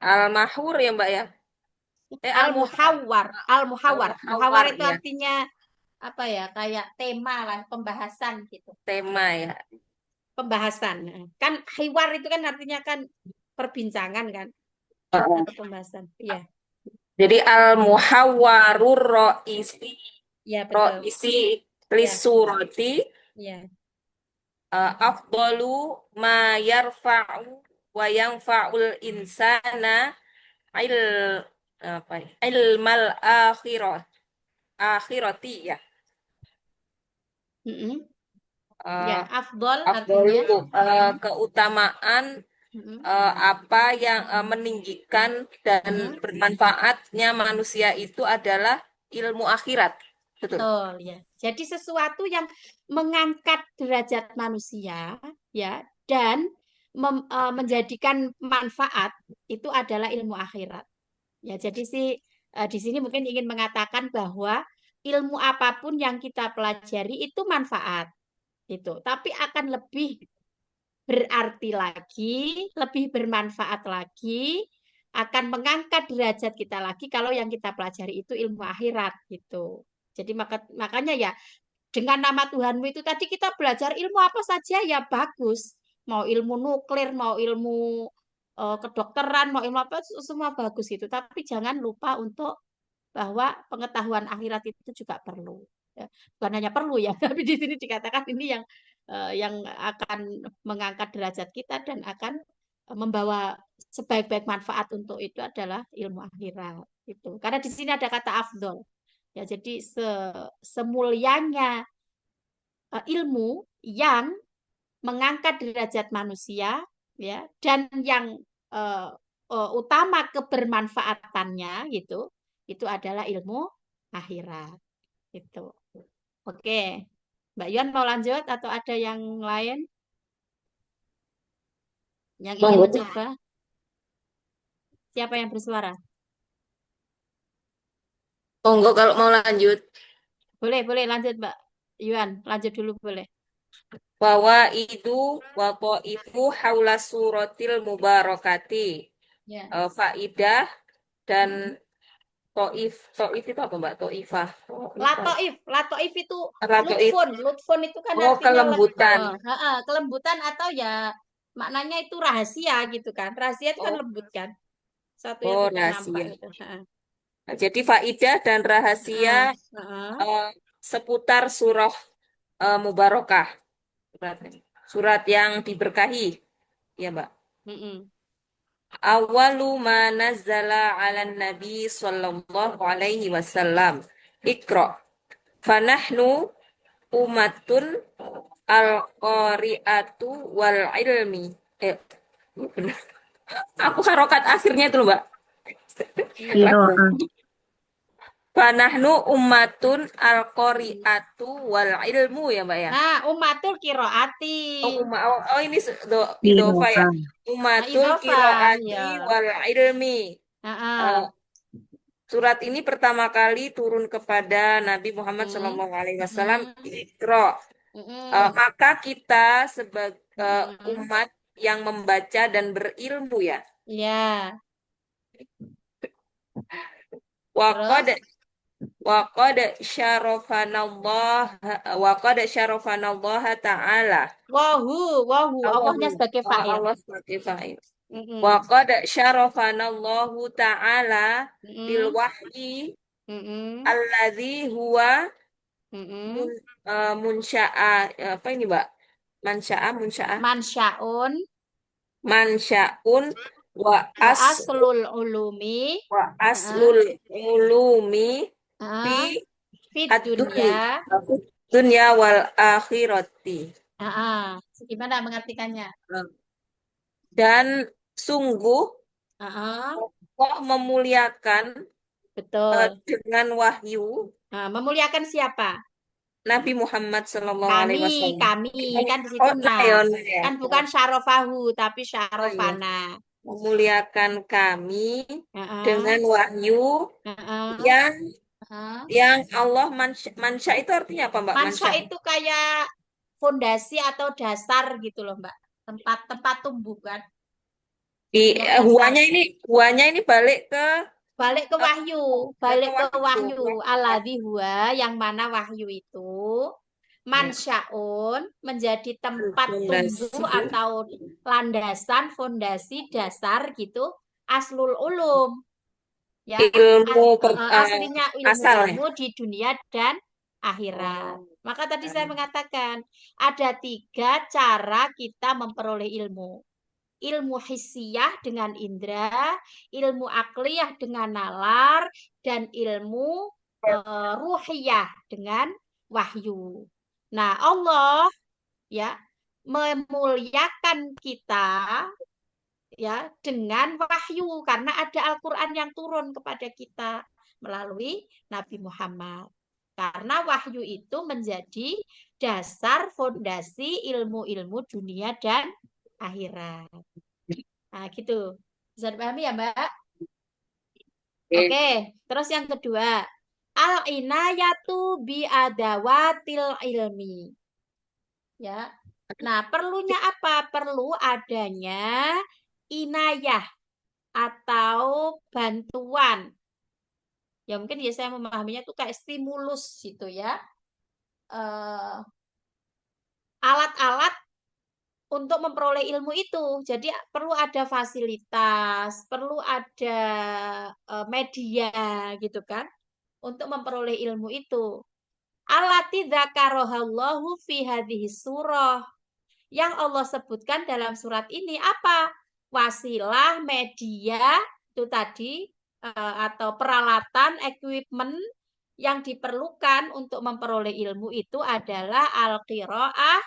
al-mahur ya, Mbak ya? Al-Muhawwar. Al-Muhawwar. Muhawwar Al-muhawar itu ya, artinya apa ya? Kayak tema lah, pembahasan gitu. tema ya. Pembahasan. Kan hiwar itu kan artinya kan perbincangan kan Heeh. atau pembahasan. Iya. Jadi al-muhawwarur ro'isi Iya, betul. Iya. lisurati Iya. afdalu ma yarfa'u wa yanfa'ul insana il apa ya? Ilmal akhirati ya. Mm-mm. Ya, Eh, afdol artinya. afdalu keutamaan Mm-mm. apa yang meninggikan dan Mm-mm. bermanfaatnya manusia itu adalah ilmu akhirat. Betul. Betul, ya. Jadi sesuatu yang mengangkat derajat manusia, ya, dan menjadikan manfaat itu adalah ilmu akhirat. Ya, jadi sih di sini mungkin ingin mengatakan bahwa ilmu apapun yang kita pelajari itu manfaat, itu. Tapi akan lebih berarti lagi, lebih bermanfaat lagi, akan mengangkat derajat kita lagi kalau yang kita pelajari itu ilmu akhirat gitu. Jadi makanya ya dengan nama Tuhanmu itu tadi kita belajar ilmu apa saja ya bagus. Mau ilmu nuklir, mau ilmu kedokteran, mau ilmu apa semua bagus itu. Tapi jangan lupa untuk bahwa pengetahuan akhirat itu juga perlu. Ya, bukan hanya perlu ya, tapi di sini dikatakan ini yang akan mengangkat derajat kita dan akan membawa sebaik-baik manfaat untuk itu adalah ilmu akhirat itu. Karena di sini ada kata afdol. Ya, jadi semulianya ilmu yang mengangkat derajat manusia ya dan yang uh, utama kebermanfaatannya gitu itu adalah ilmu akhirat itu. Oke, Mbak Yuan mau lanjut atau ada yang lain yang ingin Monggo. mencoba? Siapa yang bersuara? Monggo kalau mau lanjut. Boleh, boleh lanjut Mbak Yuan, lanjut dulu boleh. Fawaidu wa ifu haula suratil mubarakati. Ya. Faidah dan toif itu apa Mbak? Toifah. Latoif itu Latoif. lutfun itu kan Oh, artinya kelembutan. kelembutan atau ya maknanya itu rahasia gitu kan. Rahasia itu kan Oh, lembut kan. Satu yang oh tidak nampak rahasia. itu. Jadi faidah dan rahasia Heeh, heeh. eh, seputar surah Mubarakah. Surat yang diberkahi. Ya, Mbak. Mm-mm. Awalu ma nazzala 'alan nabi sallallahu alaihi wasallam. Iqra. Fanahnu umatun al-qari'atu wal ilmi. Eh, benar. Aku harokat akhirnya itu loh, Mbak. Iya. Fanahnu ummatun al-qari'atu wal ilmu ya, Mbak ya. Nah, umatul kiroati. Oh, ini idofa ya. Nah, Umatul idofah kiroati ya. wal ilmi. Eh, Heeh. Surat ini pertama kali turun kepada Nabi Muhammad Mm. SAW. Mm. Iqra. Mm. Maka kita sebagai Mm. umat yang membaca dan berilmu ya. Ya, Waqad terus waqad syarafanallah waqad syarafanallah ta'ala. wahu Allahnya Allahu sebagai fa'il. Allah sebagai fa'il. Mm-mm. Waqad syarafanallahu ta'ala bil Mm-mm. wahyi Mm-mm. alladzi huwa Mm-mm. mun, munsya'a apa ini, Mbak? Munsya'a Mansyaun mansya'un wa wa as aslul ulumi wa Heeh, aslul ulumi fi heeh, fit ad-dunya dunya. dunya wal akhirati. Heeh. Gimana mengartikannya? Dan sungguh Heeh, kok memuliakan betul. dengan wahyu Nah, memuliakan siapa? Nabi Muhammad Sallallahu Kami, Alaihi Wasallam. kami kan di situ Oh, nah. Nayon ya. Kan bukan syarofahu tapi Oh iya. syarofana. Memuliakan kami Heeh, dengan wahyu heeh, yang heeh. Allah mansya itu artinya apa, Mbak? Mansya Mansya. itu kayak fondasi atau dasar gitu loh, Mbak. Tempat tumbuh kan. Di Untuk dasar. huanya ini balik ke Balik ke eh, wahyu, balik ke balik ke wahyu. wahyu. Alladzi huwa yang mana wahyu itu Ya. mansyaun menjadi tempat tumbuh Fondasi atau landasan, fondasi, dasar gitu. Aslul ulum ya. ilmu Aslinya asal ya. ilmu-ilmu di dunia dan akhirat. Oh. Maka tadi saya mengatakan ada 3 cara kita memperoleh ilmu. Ilmu hissiyah dengan indera, ilmu akliyah dengan nalar, dan ilmu ruhiyah dengan wahyu. Nah, Allah ya memuliakan kita ya dengan wahyu karena ada Al-Qur'an yang turun kepada kita melalui Nabi Muhammad. Karena wahyu itu menjadi dasar fondasi ilmu-ilmu dunia dan akhirat. Nah, gitu. Bisa dipahami ya, Mbak? Oke. Oke, terus yang kedua, al-inayatu bi adawatil ilmi. Ya. Nah, perlunya apa? Perlu adanya inayah atau bantuan. Ya mungkin ya saya memahaminya itu kayak stimulus gitu ya. Alat-alat untuk memperoleh ilmu itu. Jadi perlu ada fasilitas, perlu ada media gitu kan untuk memperoleh ilmu itu. Allati dzakarohallahu fi hadhihi surah. Yang Allah sebutkan dalam surat ini apa? Wasilah, media itu tadi atau peralatan, equipment yang diperlukan untuk memperoleh ilmu itu adalah al-qiraah,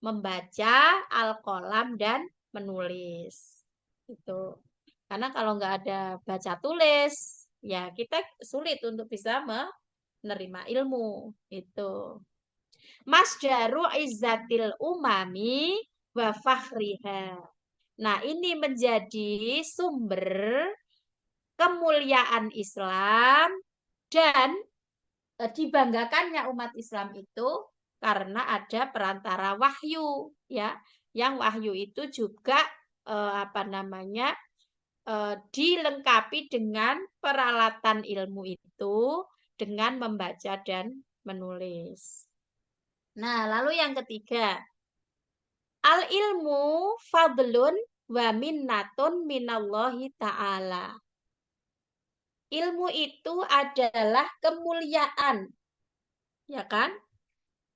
membaca, al-qalam, dan menulis. Itu. Karena kalau nggak ada baca tulis, ya kita sulit untuk bisa menerima ilmu. Itu. Masdaru izzatil umami wa fakhriha. Nah, ini menjadi sumber kemuliaan Islam dan dibanggakannya umat Islam itu karena ada perantara wahyu ya. Yang wahyu itu juga apa namanya dilengkapi dengan peralatan ilmu itu dengan membaca dan menulis. Nah, lalu yang ketiga, al ilmu fadlun wa minnatun minallahi ta'ala. Ilmu itu adalah kemuliaan. Ya kan?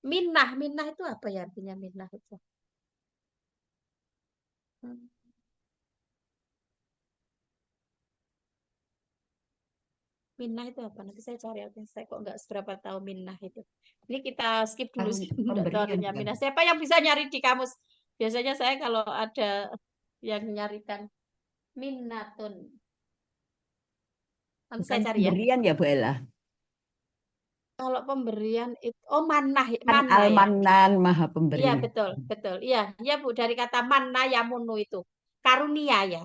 Minnah, minnah itu apa ya artinya minnah itu? Minnah itu apa? Nanti saya cari saya kok nggak seberapa tahu minnah itu. Ini kita skip dulu saya nggak tahu Pemberian artinya kan. minnah. Siapa yang bisa nyari di kamus? Biasanya saya kalau ada yang nyarikan minnatun. Nanti saya Bukan cari ya. pemberian ya Bu Ella. Kalau pemberian itu manah Kan manah ya. Al-Mannan Maha Pemberi. Iya betul, betul. Iya, iya Bu dari kata manna yamunu itu. Karunia ya.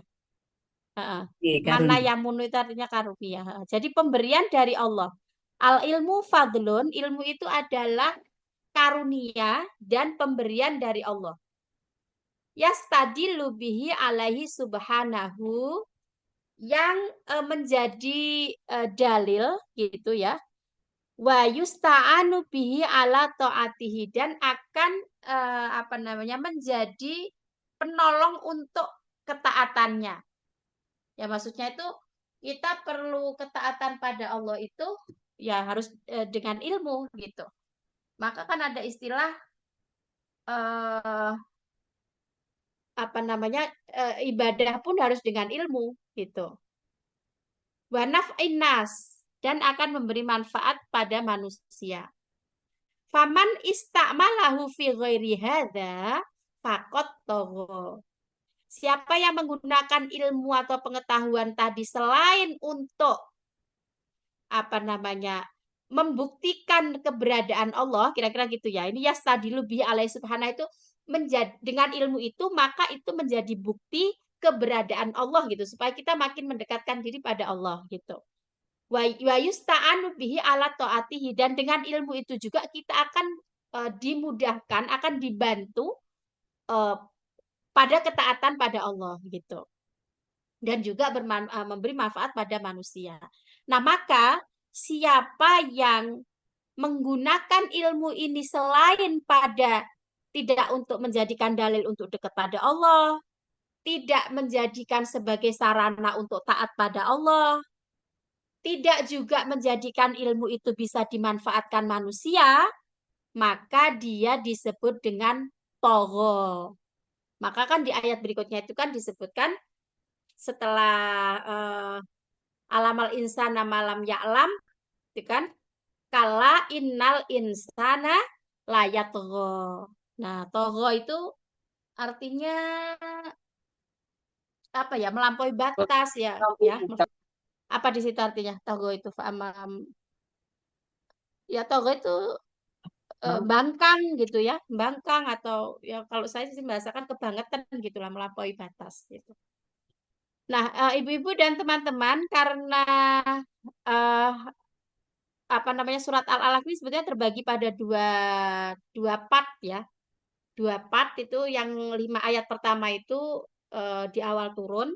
Heeh. Iya, Manna karunia. yamunu itu artinya karunia. Heeh. Jadi pemberian dari Allah. Al ilmu fadlun, ilmu itu adalah karunia dan pemberian dari Allah. yastadillu bihi alaihi subhanahu, yang menjadi dalil gitu ya, wa yusta'anu bihi ala taatihi, dan akan apa namanya, menjadi penolong untuk ketaatannya. Ya maksudnya itu kita perlu ketaatan pada Allah itu ya harus dengan ilmu gitu. Maka kan ada istilah eh, apa namanya, ibadah pun harus dengan ilmu gitu. Wa naf'in nas, dan akan memberi manfaat pada manusia. Faman istakmalahu fi ghairi hadza faqad tagha. Siapa yang menggunakan ilmu atau pengetahuan tadi selain untuk apa namanya, membuktikan keberadaan Allah, kira-kira gitu ya. Ini yastadilu bi alaihi subhanahu, itu menjadi dengan ilmu itu, maka itu menjadi bukti keberadaan Allah gitu, supaya kita makin mendekatkan diri pada Allah gitu. Wa yusta'anu bihi ala taatihi, dan dengan ilmu itu juga kita akan dimudahkan, akan dibantu eh, pada ketaatan pada Allah gitu. Dan juga memberi manfaat pada manusia. Nah, maka siapa yang menggunakan ilmu ini selain pada tidak untuk menjadikan dalil untuk dekat pada Allah, tidak menjadikan sebagai sarana untuk taat pada Allah, tidak juga menjadikan ilmu itu bisa dimanfaatkan manusia, maka dia disebut dengan togho. Maka kan di ayat berikutnya itu kan disebutkan setelah alamal insana malam ya'lam, itu kan, kala innal insana layatgho. Nah, togho itu artinya apa ya? Melampaui batas ya, ya. Apa di situ artinya togho itu? Ya togho itu bangkang gitu ya, bangkang, atau ya kalau saya sih membahasakan kebangetan gitulah, melampaui batas gitu. Nah, ibu-ibu dan teman-teman, karena eh, apa namanya, surat Al-Alaq ini sebetulnya terbagi pada dua dua part ya. Dua part itu, yang 5 ayat pertama itu di awal turun.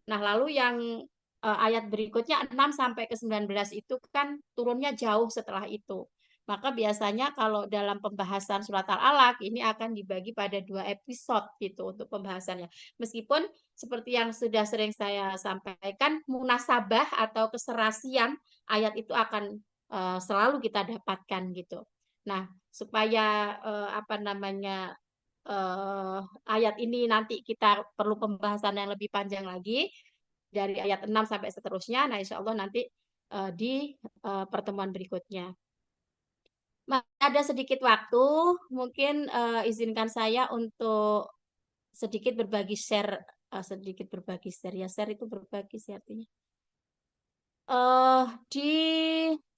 Nah, lalu yang ayat berikutnya 6 sampai ke 19 itu kan turunnya jauh setelah itu. Maka biasanya kalau dalam pembahasan surat Al-Alaq ini akan dibagi pada 2 episode gitu untuk pembahasannya. Meskipun seperti yang sudah sering saya sampaikan, munasabah atau keserasian ayat itu akan selalu kita dapatkan gitu. Nah, supaya apa namanya, eh, ayat ini nanti kita perlu pembahasan yang lebih panjang lagi dari ayat 6 sampai seterusnya. Nah, insya Allah nanti di pertemuan berikutnya. Ada sedikit waktu, mungkin izinkan saya untuk sedikit berbagi share, sedikit berbagi share ya, share itu berbagi sih artinya. Di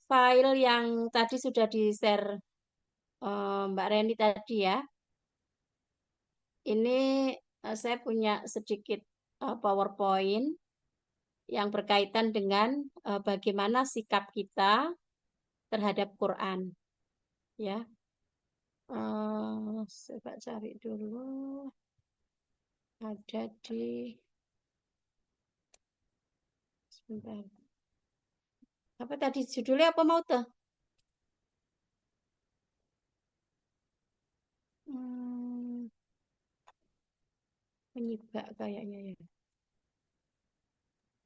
file yang tadi sudah di share Mbak Reni tadi ya, ini saya punya sedikit PowerPoint yang berkaitan dengan bagaimana sikap kita terhadap Quran. Ya, coba cari dulu. Ada di, sebentar. Apa tadi judulnya, apa mau tuh? Menyibak kayaknya ya.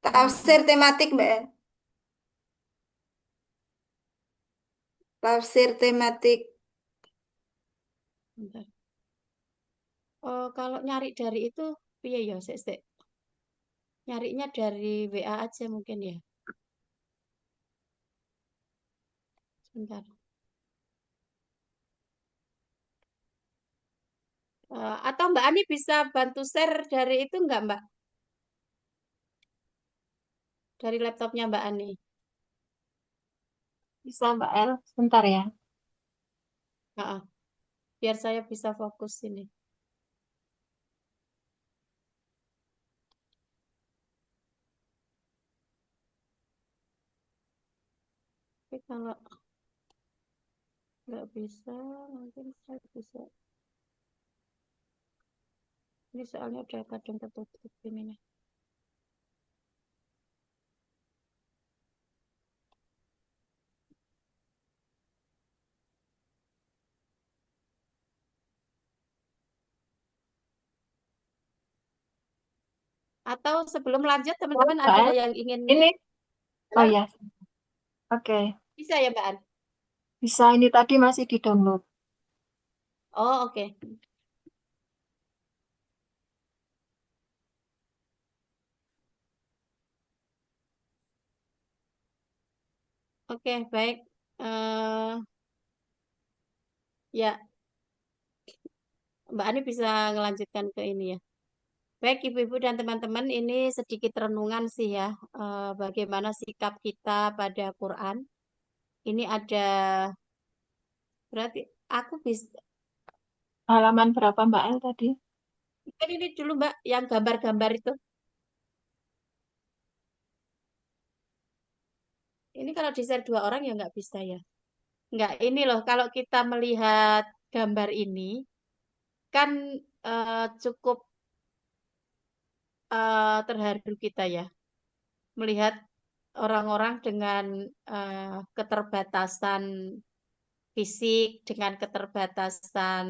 Tafsir tematik, Mbak. Tafsir tematik. Bentar. Oh, kalau nyari dari itu, iya ya, sik. Nyarinya dari WA aja mungkin ya. Sebentar. Atau Mbak Ani bisa bantu share dari itu enggak, Mbak? Dari laptopnya Mbak Ani. Bisa Mbak El, sebentar ya. Heeh, biar saya bisa fokus ini. Tapi kalau nggak bisa, mungkin saya bisa. Ini soalnya udah kadang tertutup ininya. Atau sebelum lanjut teman-teman Mbak ada An, yang ingin ini, oh bilang? ya, oke. Bisa ya Mbak An? Bisa, ini tadi masih di-download. Oh oke. Oke baik. Eh ya Mbak Ani bisa ngelanjutkan ke ini ya. Baik Ibu-ibu dan teman-teman, ini sedikit renungan sih ya. Bagaimana sikap kita pada Quran. Ini ada berarti aku bisa Halaman berapa Mbak El tadi? kan ini dulu Mbak yang gambar-gambar itu. Ini kalau di-share 2 orang ya nggak bisa ya. Nggak ini loh, kalau kita melihat gambar ini kan cukup terharu kita ya. Melihat orang-orang dengan keterbatasan fisik, dengan keterbatasan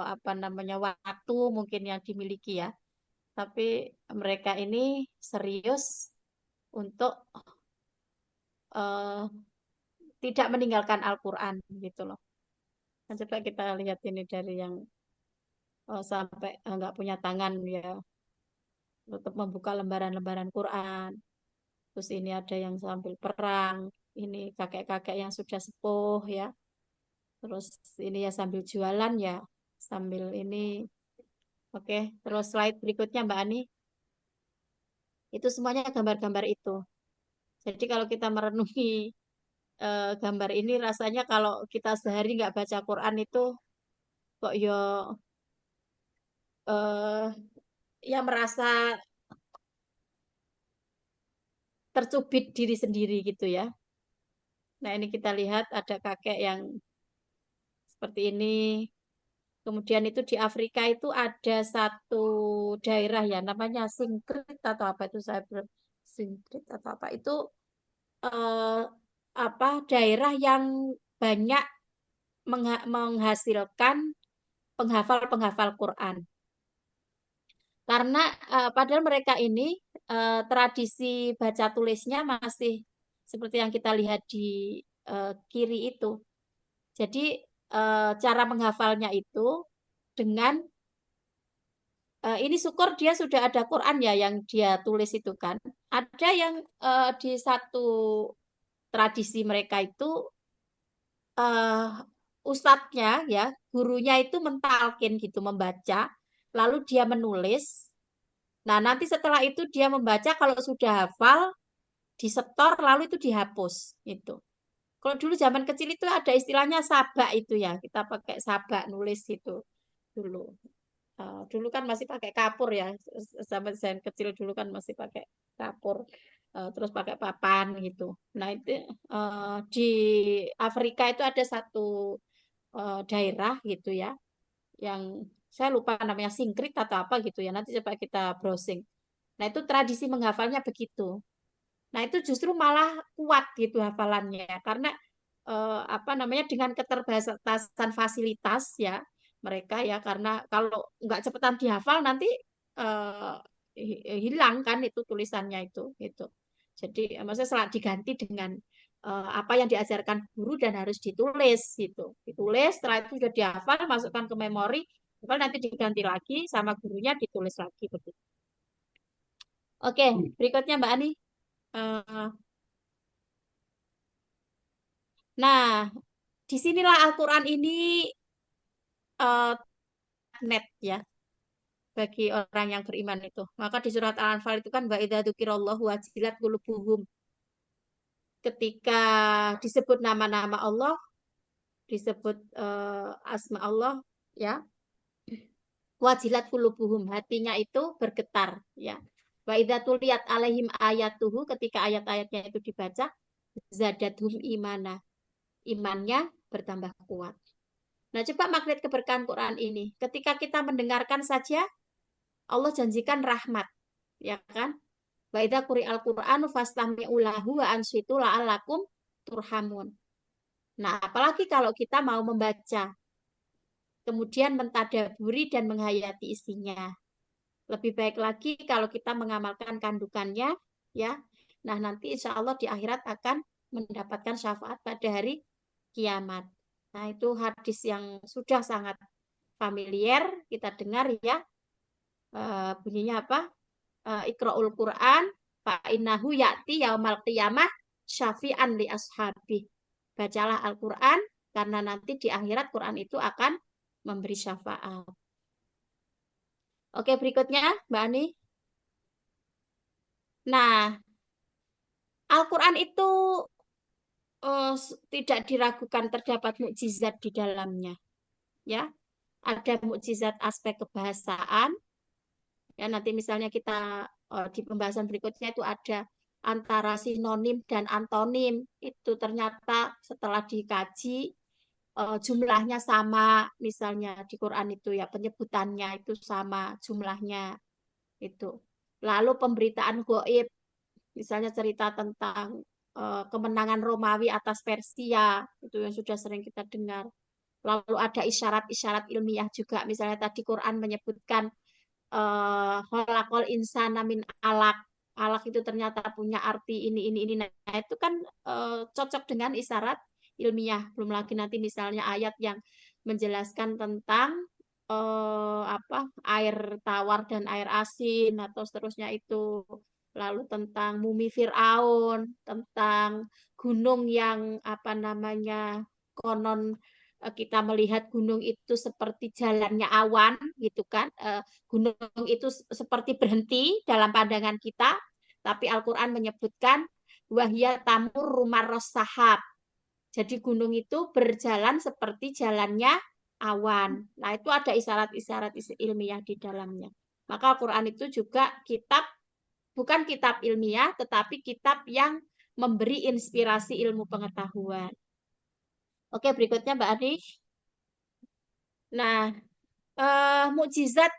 apa namanya waktu mungkin yang dimiliki ya. Tapi mereka ini serius untuk eh, tidak meninggalkan Al-Quran gitu loh. Nah, coba kita lihat ini dari yang sampai nggak punya tangan ya, untuk membuka lembaran-lembaran Quran. Terus ini ada yang sambil perang, ini kakek-kakek yang sudah sepuh ya. Terus ini ya sambil jualan ya, sambil ini. Oke, terus slide berikutnya Mbak Ani. Itu semuanya gambar-gambar itu. Jadi kalau kita merenungi gambar ini rasanya kalau kita sehari nggak baca Quran itu kok yo eh, ya merasa tercubit diri sendiri gitu ya. Nah ini kita lihat ada kakek yang seperti ini. Kemudian itu di Afrika itu ada satu daerah ya namanya Singkrit atau apa itu saya belum Singkrit atau apa itu eh, apa daerah yang banyak menghasilkan penghafal-penghafal Quran. Karena padahal mereka ini tradisi baca tulisnya masih seperti yang kita lihat di kiri itu. Jadi cara menghafalnya itu dengan ini syukur dia sudah ada Quran ya yang dia tulis itu kan. Ada yang di satu tradisi mereka itu ustadznya ya, gurunya itu mentalkin gitu membaca, lalu dia menulis. Nah, nanti setelah itu dia membaca kalau sudah hafal, disetor lalu itu dihapus itu. Kalau dulu zaman kecil itu ada istilahnya sabak itu ya, kita pakai sabak nulis itu dulu. Dulu kan masih pakai kapur ya, zaman saya kecil dulu kan masih pakai kapur, terus pakai papan gitu. Nah itu di Afrika itu ada satu daerah gitu ya, yang saya lupa namanya Singkrit atau apa gitu ya. Nanti coba kita browsing. Nah itu tradisi menghafalnya begitu. Nah itu justru malah kuat gitu hafalannya, karena apa namanya dengan keterbatasan fasilitas ya mereka ya karena kalau nggak cepetan dihafal nanti eh, hilang kan itu tulisannya itu gitu. Jadi maksudnya setelah diganti dengan apa yang diajarkan guru dan harus ditulis gitu. Ditulis setelah itu sudah dihafal masukkan ke memori, hafal nanti diganti lagi sama gurunya ditulis lagi begitu. Oke, berikutnya Mbak Ani. Eh, nah, disinilah Al-Quran ini eh, net ya bagi orang yang beriman itu. Maka di surat Al-Anfal itu kan wa idza dzukirallahu wajilat qulubuhum. Ketika disebut nama-nama Allah, disebut asma Allah ya, wajilat qulubuhum, hatinya itu bergetar ya. Wa idza tuliyat alaihim ayatuhu, ketika ayat-ayatnya itu dibaca, zadathum imana. Imannya bertambah kuat. Nah, coba magnet keberkahan Quran ini. Ketika kita mendengarkan saja, Allah janjikan rahmat. Ya kan? Wa idza quri'al Qur'anu fastami'u lahu wa ansitu la'allakum turhamun. Nah, apalagi kalau kita mau membaca, kemudian mentadaburi dan menghayati isinya. Lebih baik lagi kalau kita mengamalkan kandungannya, ya. Nah, nanti insya Allah di akhirat akan mendapatkan syafaat pada hari kiamat. Nah, itu hadis yang sudah sangat familiar kita dengar ya. Bunyinya apa? Iqra'ul Qur'an fa innahu ya'ti yaumal qiyamah syafi'an li ashabi. Bacalah Al-Qur'an karena nanti di akhirat Quran itu akan memberi syafaat. Oke, berikutnya Mbak Ani. Nah, Al-Quran itu tidak diragukan terdapat mukjizat di dalamnya. Ya, ada mukjizat aspek kebahasaan. Ya, nanti misalnya kita di pembahasan berikutnya itu ada antara sinonim dan antonim. Itu ternyata setelah dikaji jumlahnya sama. Misalnya di Quran itu ya penyebutannya itu sama jumlahnya itu. Lalu pemberitaan gaib, misalnya cerita tentang kemenangan Romawi atas Persia, itu yang sudah sering kita dengar. Lalu ada isyarat-isyarat ilmiah juga, misalnya tadi Quran menyebutkan khalaqal insana min alaq. Alaq itu ternyata punya arti ini. Nah, itu kan cocok dengan isyarat ilmiah. Belum lagi nanti misalnya ayat yang menjelaskan tentang apa air tawar dan air asin atau seterusnya itu. Lalu tentang mumi Firaun, tentang gunung yang apa namanya konon kita melihat gunung itu seperti jalannya awan gitu kan. Gunung itu seperti berhenti dalam pandangan kita, tapi Al-Qur'an menyebutkan wahya tamur rumar sahab. Jadi gunung itu berjalan seperti jalannya awan. Nah, itu ada isyarat-isyarat ilmiah di dalamnya. Maka Al-Quran itu juga kitab, bukan kitab ilmiah, tetapi kitab yang memberi inspirasi ilmu pengetahuan. Oke, berikutnya Mbak Adi. Nah, mukjizat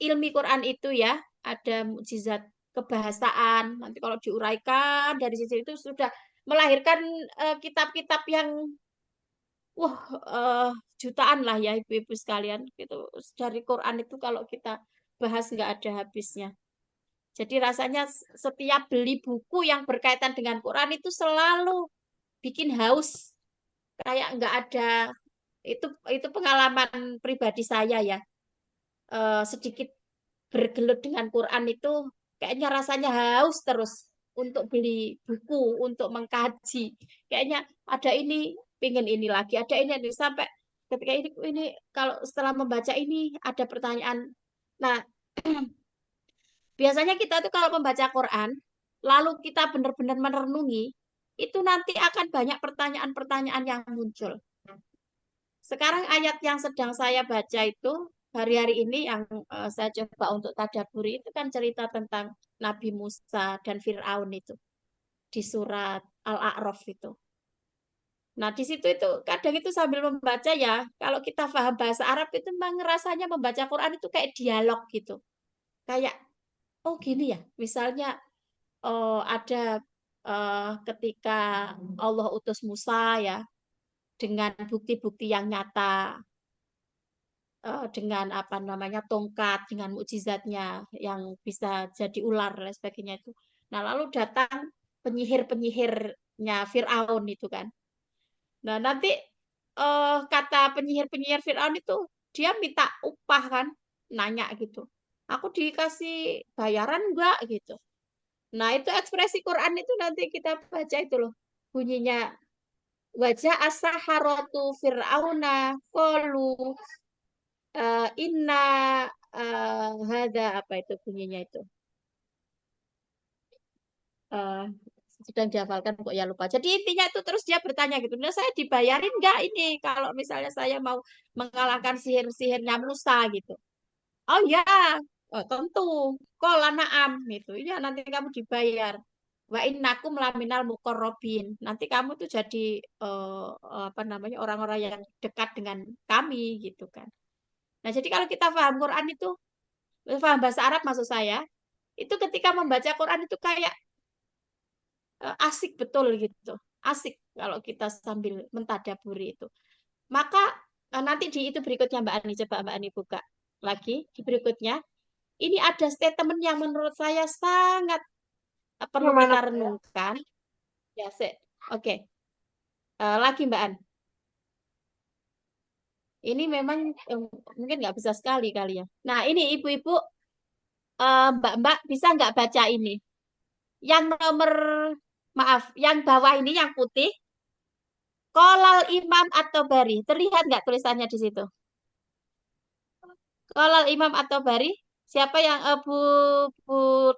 ilmi Quran itu ya, ada mukjizat kebahasaan. Nanti kalau diuraikan dari sisi itu sudah melahirkan kitab-kitab yang wah, jutaan lah ya ibu-ibu sekalian gitu. Dari Quran itu kalau kita bahas nggak ada habisnya. Jadi rasanya setiap beli buku yang berkaitan dengan Quran itu selalu bikin haus. Kayak nggak ada itu pengalaman pribadi saya ya. Sedikit bergelut dengan Quran itu kayaknya rasanya haus terus untuk beli buku, untuk mengkaji. Kayaknya ada ini, pingin ini lagi, ada ini sampai ketika ini kalau setelah membaca ini ada pertanyaan. Nah, biasanya kita tuh kalau membaca Quran, lalu kita benar-benar merenungi, itu nanti akan banyak pertanyaan-pertanyaan yang muncul. Sekarang ayat yang sedang saya baca itu hari-hari ini yang saya coba untuk tadaburi itu kan cerita tentang Nabi Musa dan Fir'aun itu di surat Al-A'raf itu. Nah, di situ itu kadang itu sambil membaca ya, kalau kita paham bahasa Arab itu memang rasanya membaca Quran itu kayak dialog gitu. Kayak, oh gini ya, misalnya ada ketika Allah utus Musa ya, dengan bukti-bukti yang nyata, dengan apa namanya tongkat, dengan mukjizatnya yang bisa jadi ular dan sebagainya itu. Nah, lalu datang penyihir-penyihirnya Fir'aun itu kan. Nah, nanti kata penyihir-penyihir Fir'aun itu dia minta upah kan, nanya gitu. Aku dikasih bayaran enggak gitu. Nah, itu ekspresi Quran itu nanti kita baca itu loh. Bunyinya wajah as-saharatu fir'auna qalu inna hada apa itu bunyinya itu. Eh, sedang dihafalkan kok ya lupa. Jadi intinya itu terus dia bertanya gitu. Nah, saya dibayarin nggak ini kalau misalnya saya mau mengalahkan sihir-sihirnya Musa gitu. Oh ya, oh, tentu. Kola naam gitu. Ya nanti kamu dibayar. Wa innakum laminal muqarrabin. Nanti kamu tuh jadi apa namanya orang-orang yang dekat dengan kami gitu kan. Nah, jadi kalau kita paham Quran itu, paham bahasa Arab maksud saya, itu ketika membaca Quran itu kayak asik betul gitu. Asik kalau kita sambil mentadaburi itu. Maka nanti di itu berikutnya Mbak Ani, coba Mbak Ani buka lagi di berikutnya. Ini ada statement yang menurut saya sangat perlu Yang mana, kita Mbak, ya? renungkan. Ya, oke. Lagi Mbak An. Ini memang mungkin nggak bisa sekali kali ya. Nah, ini ibu-ibu, mbak-mbak bisa nggak baca ini? Yang nomor, maaf, yang bawah ini yang putih, Kolal Imam atau Bari. Terlihat nggak tulisannya di situ? Kolal Imam atau Bari. Siapa yang Bu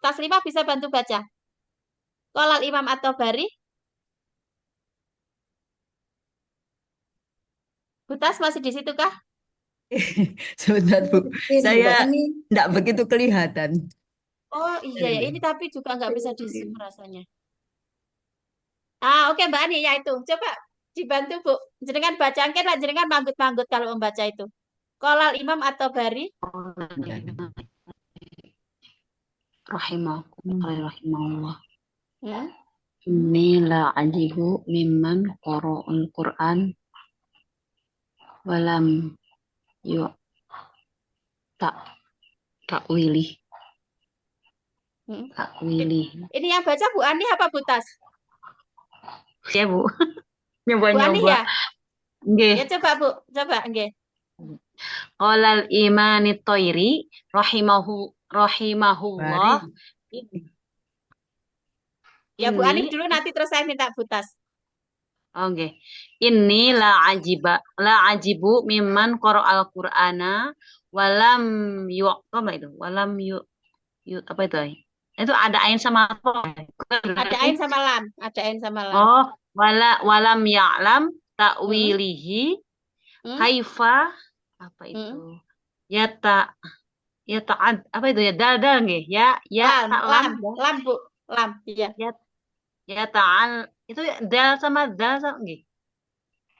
Taslimah bisa bantu baca? Kolal Imam atau Bari. Bu Tas masih di situ kah? Sebentar, Bu. Mungkin Saya Mbak ini enggak begitu kelihatan. Oh iya ya, ini tapi juga nggak bisa di zoom rasanya. Oke Mbak Ani ya itu. Coba dibantu Bu. Jenengan baca angket lah, jenengan manggut-manggut kalau membaca itu. Kolal Imam atau Bari? Rahimahullah. Hmm? Inni la ajibu mimman qara'al Qur'an walam yu tak takwili Hmm. takwili. Ini yang baca Bu Ani apa Bu Tas? Ya, Bu. Bu Ani Nyoba-nyoba. ya? Nggih. Ya coba Bu, coba nggih. Qolal imani toiri rahimahullah. Bari. Ya Bu Ani Ini dulu nanti terus saya minta Bu Tas. oke. Ini la ajibu mimman qara'al Qur'ana walam apa itu? Walam apa itu? Itu ada ain sama apa? Ada ain sama lam, ada ain sama lam. Oh, walam ya'lam Hmm? ta'wilihi Hmm? kaifa apa Hmm? itu? Ya ta'ad apa itu ya? Dal nggih. Ya tak lam Lam Bu, lam. Iya. ya ta'al itu dal sama dal sama nggih.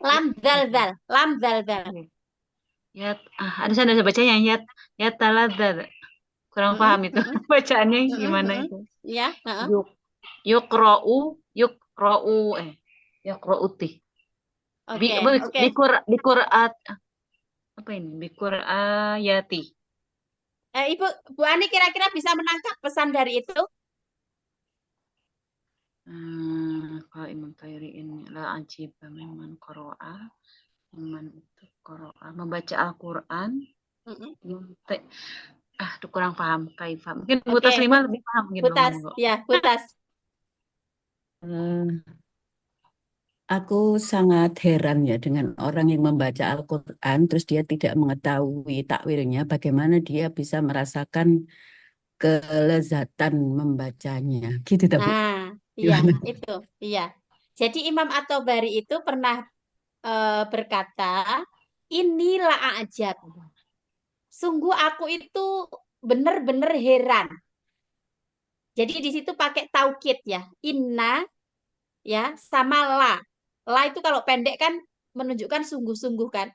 Lam dal. Lam dal. Nggih. Ada saya bacanya ya taladzad. Kurang Hmm? paham itu bacaannya Hmm? gimana Hmm? itu. Ya, heeh. Yukra'u yukra'uti. Oke, oke. Biqur'at apa ini? Biqur'ayati. Ibu, Bu Ani kira-kira bisa menangkap pesan dari itu? Kalau Imam Tayri ini la ajib memang qira'a itu qira'a membaca Al-Qur'an. Itu kurang paham kaifa. Mungkin Bu Oke, Taslimah lebih paham gitu. Butas, ya, Butas. Aku sangat heran ya dengan orang yang membaca Al-Quran terus dia tidak mengetahui takwilnya, bagaimana dia bisa merasakan kelezatan membacanya. Gitu, Bu. Nah, iya, itu, iya. Jadi Imam At-Tabari itu pernah berkata, inilah ajab. Sungguh aku itu benar-benar heran. Jadi di situ pakai taukid ya. Inna ya sama la. La itu kalau pendek kan menunjukkan sungguh-sungguh kan.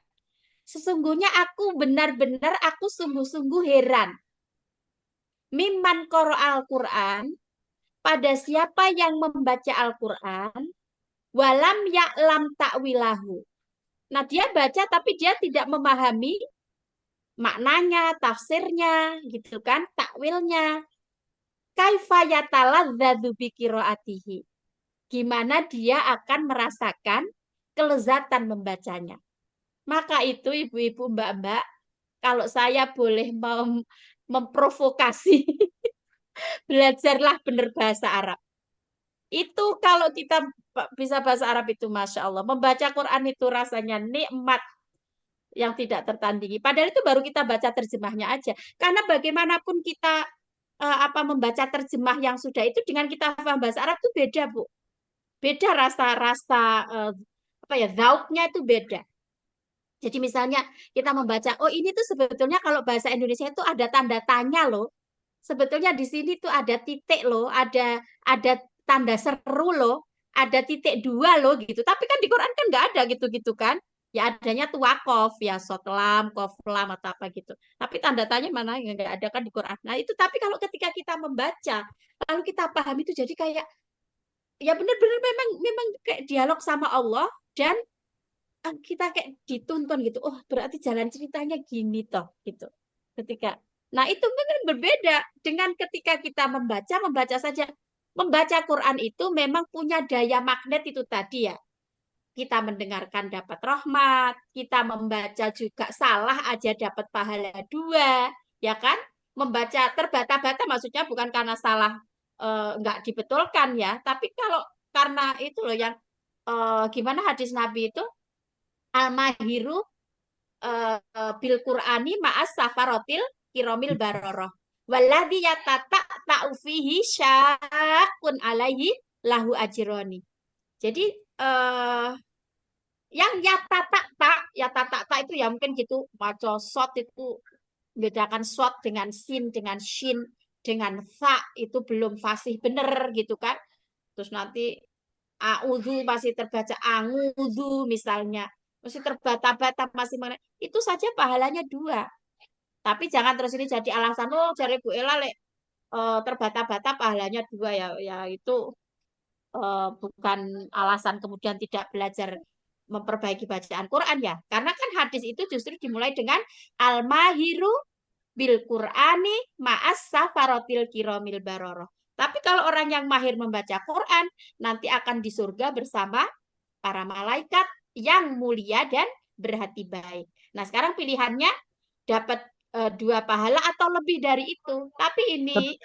Sesungguhnya aku benar-benar aku sungguh-sungguh heran. Mimman qara al-Qur'an pada siapa yang membaca Al-Qur'an walam ya'lam ta'wilahu. Nah, dia baca tapi dia tidak memahami maknanya, tafsirnya, gitu kan, takwilnya. Kaifa yataladzadzu bi qiraatihi. Gimana dia akan merasakan kelezatan membacanya. Maka itu ibu-ibu, mbak-mbak, kalau saya boleh memprovokasi, belajarlah benar bahasa Arab. Itu kalau kita bisa bahasa Arab itu Masya Allah. Membaca Quran itu rasanya nikmat yang tidak tertandingi. Padahal itu baru kita baca terjemahnya aja. Karena bagaimanapun kita membaca terjemah yang sudah itu dengan kita paham bahasa Arab itu beda, Bu. Beda rasa-rasa zauknya itu beda. Jadi misalnya kita membaca, oh ini tuh sebetulnya kalau bahasa Indonesia itu ada tanda tanya loh. Sebetulnya di sini tuh ada titik loh, ada tanda seru loh, ada titik dua loh gitu. Tapi kan di Quran kan nggak ada gitu-gitu kan. Ya adanya tuh wakof, ya sotlam, koflam atau apa gitu. Tapi tanda tanya mana yang nggak ada kan di Quran. Nah itu tapi kalau ketika kita membaca, lalu kita paham itu jadi kayak ya benar-benar memang kayak dialog sama Allah dan kita kayak dituntun gitu. Oh, berarti jalan ceritanya gini toh gitu. Ketika Nah, itu mungkin berbeda dengan ketika kita membaca saja. Membaca Quran itu memang punya daya magnet itu tadi ya. Kita mendengarkan dapat rahmat, kita membaca juga salah aja dapat pahala dua, ya kan? Membaca terbata-bata maksudnya bukan karena salah nggak dibetulkan ya, tapi kalau karena itu loh yang gimana hadis Nabi itu al-mahiru bil Qur'ani ma'as safarotil kiromil baroroh. Walladhi yatata ta'ufihi syakun alaihi lahu ajroni. Jadi yang yatata itu ya mungkin gitu maca shot itu bedakan shot dengan sin dengan shin dengan fa itu belum fasih bener gitu kan. Terus nanti a'udzu masih terbaca angudzu misalnya. Masih terbata-bata masih mana. Itu saja pahalanya dua. Tapi jangan terus ini jadi alasan oh cari Bu Ela terbata-bata pahalanya dua ya. Ya itu bukan alasan kemudian tidak belajar memperbaiki bacaan Quran ya. Karena kan hadis itu justru dimulai dengan al-mahiru bil Qur'ani ma'as safarotil kiromil baroroh. Tapi kalau orang yang mahir membaca Quran nanti akan di surga bersama para malaikat yang mulia dan berhati baik. Nah, sekarang pilihannya dapat dua pahala atau lebih dari itu. Tapi ini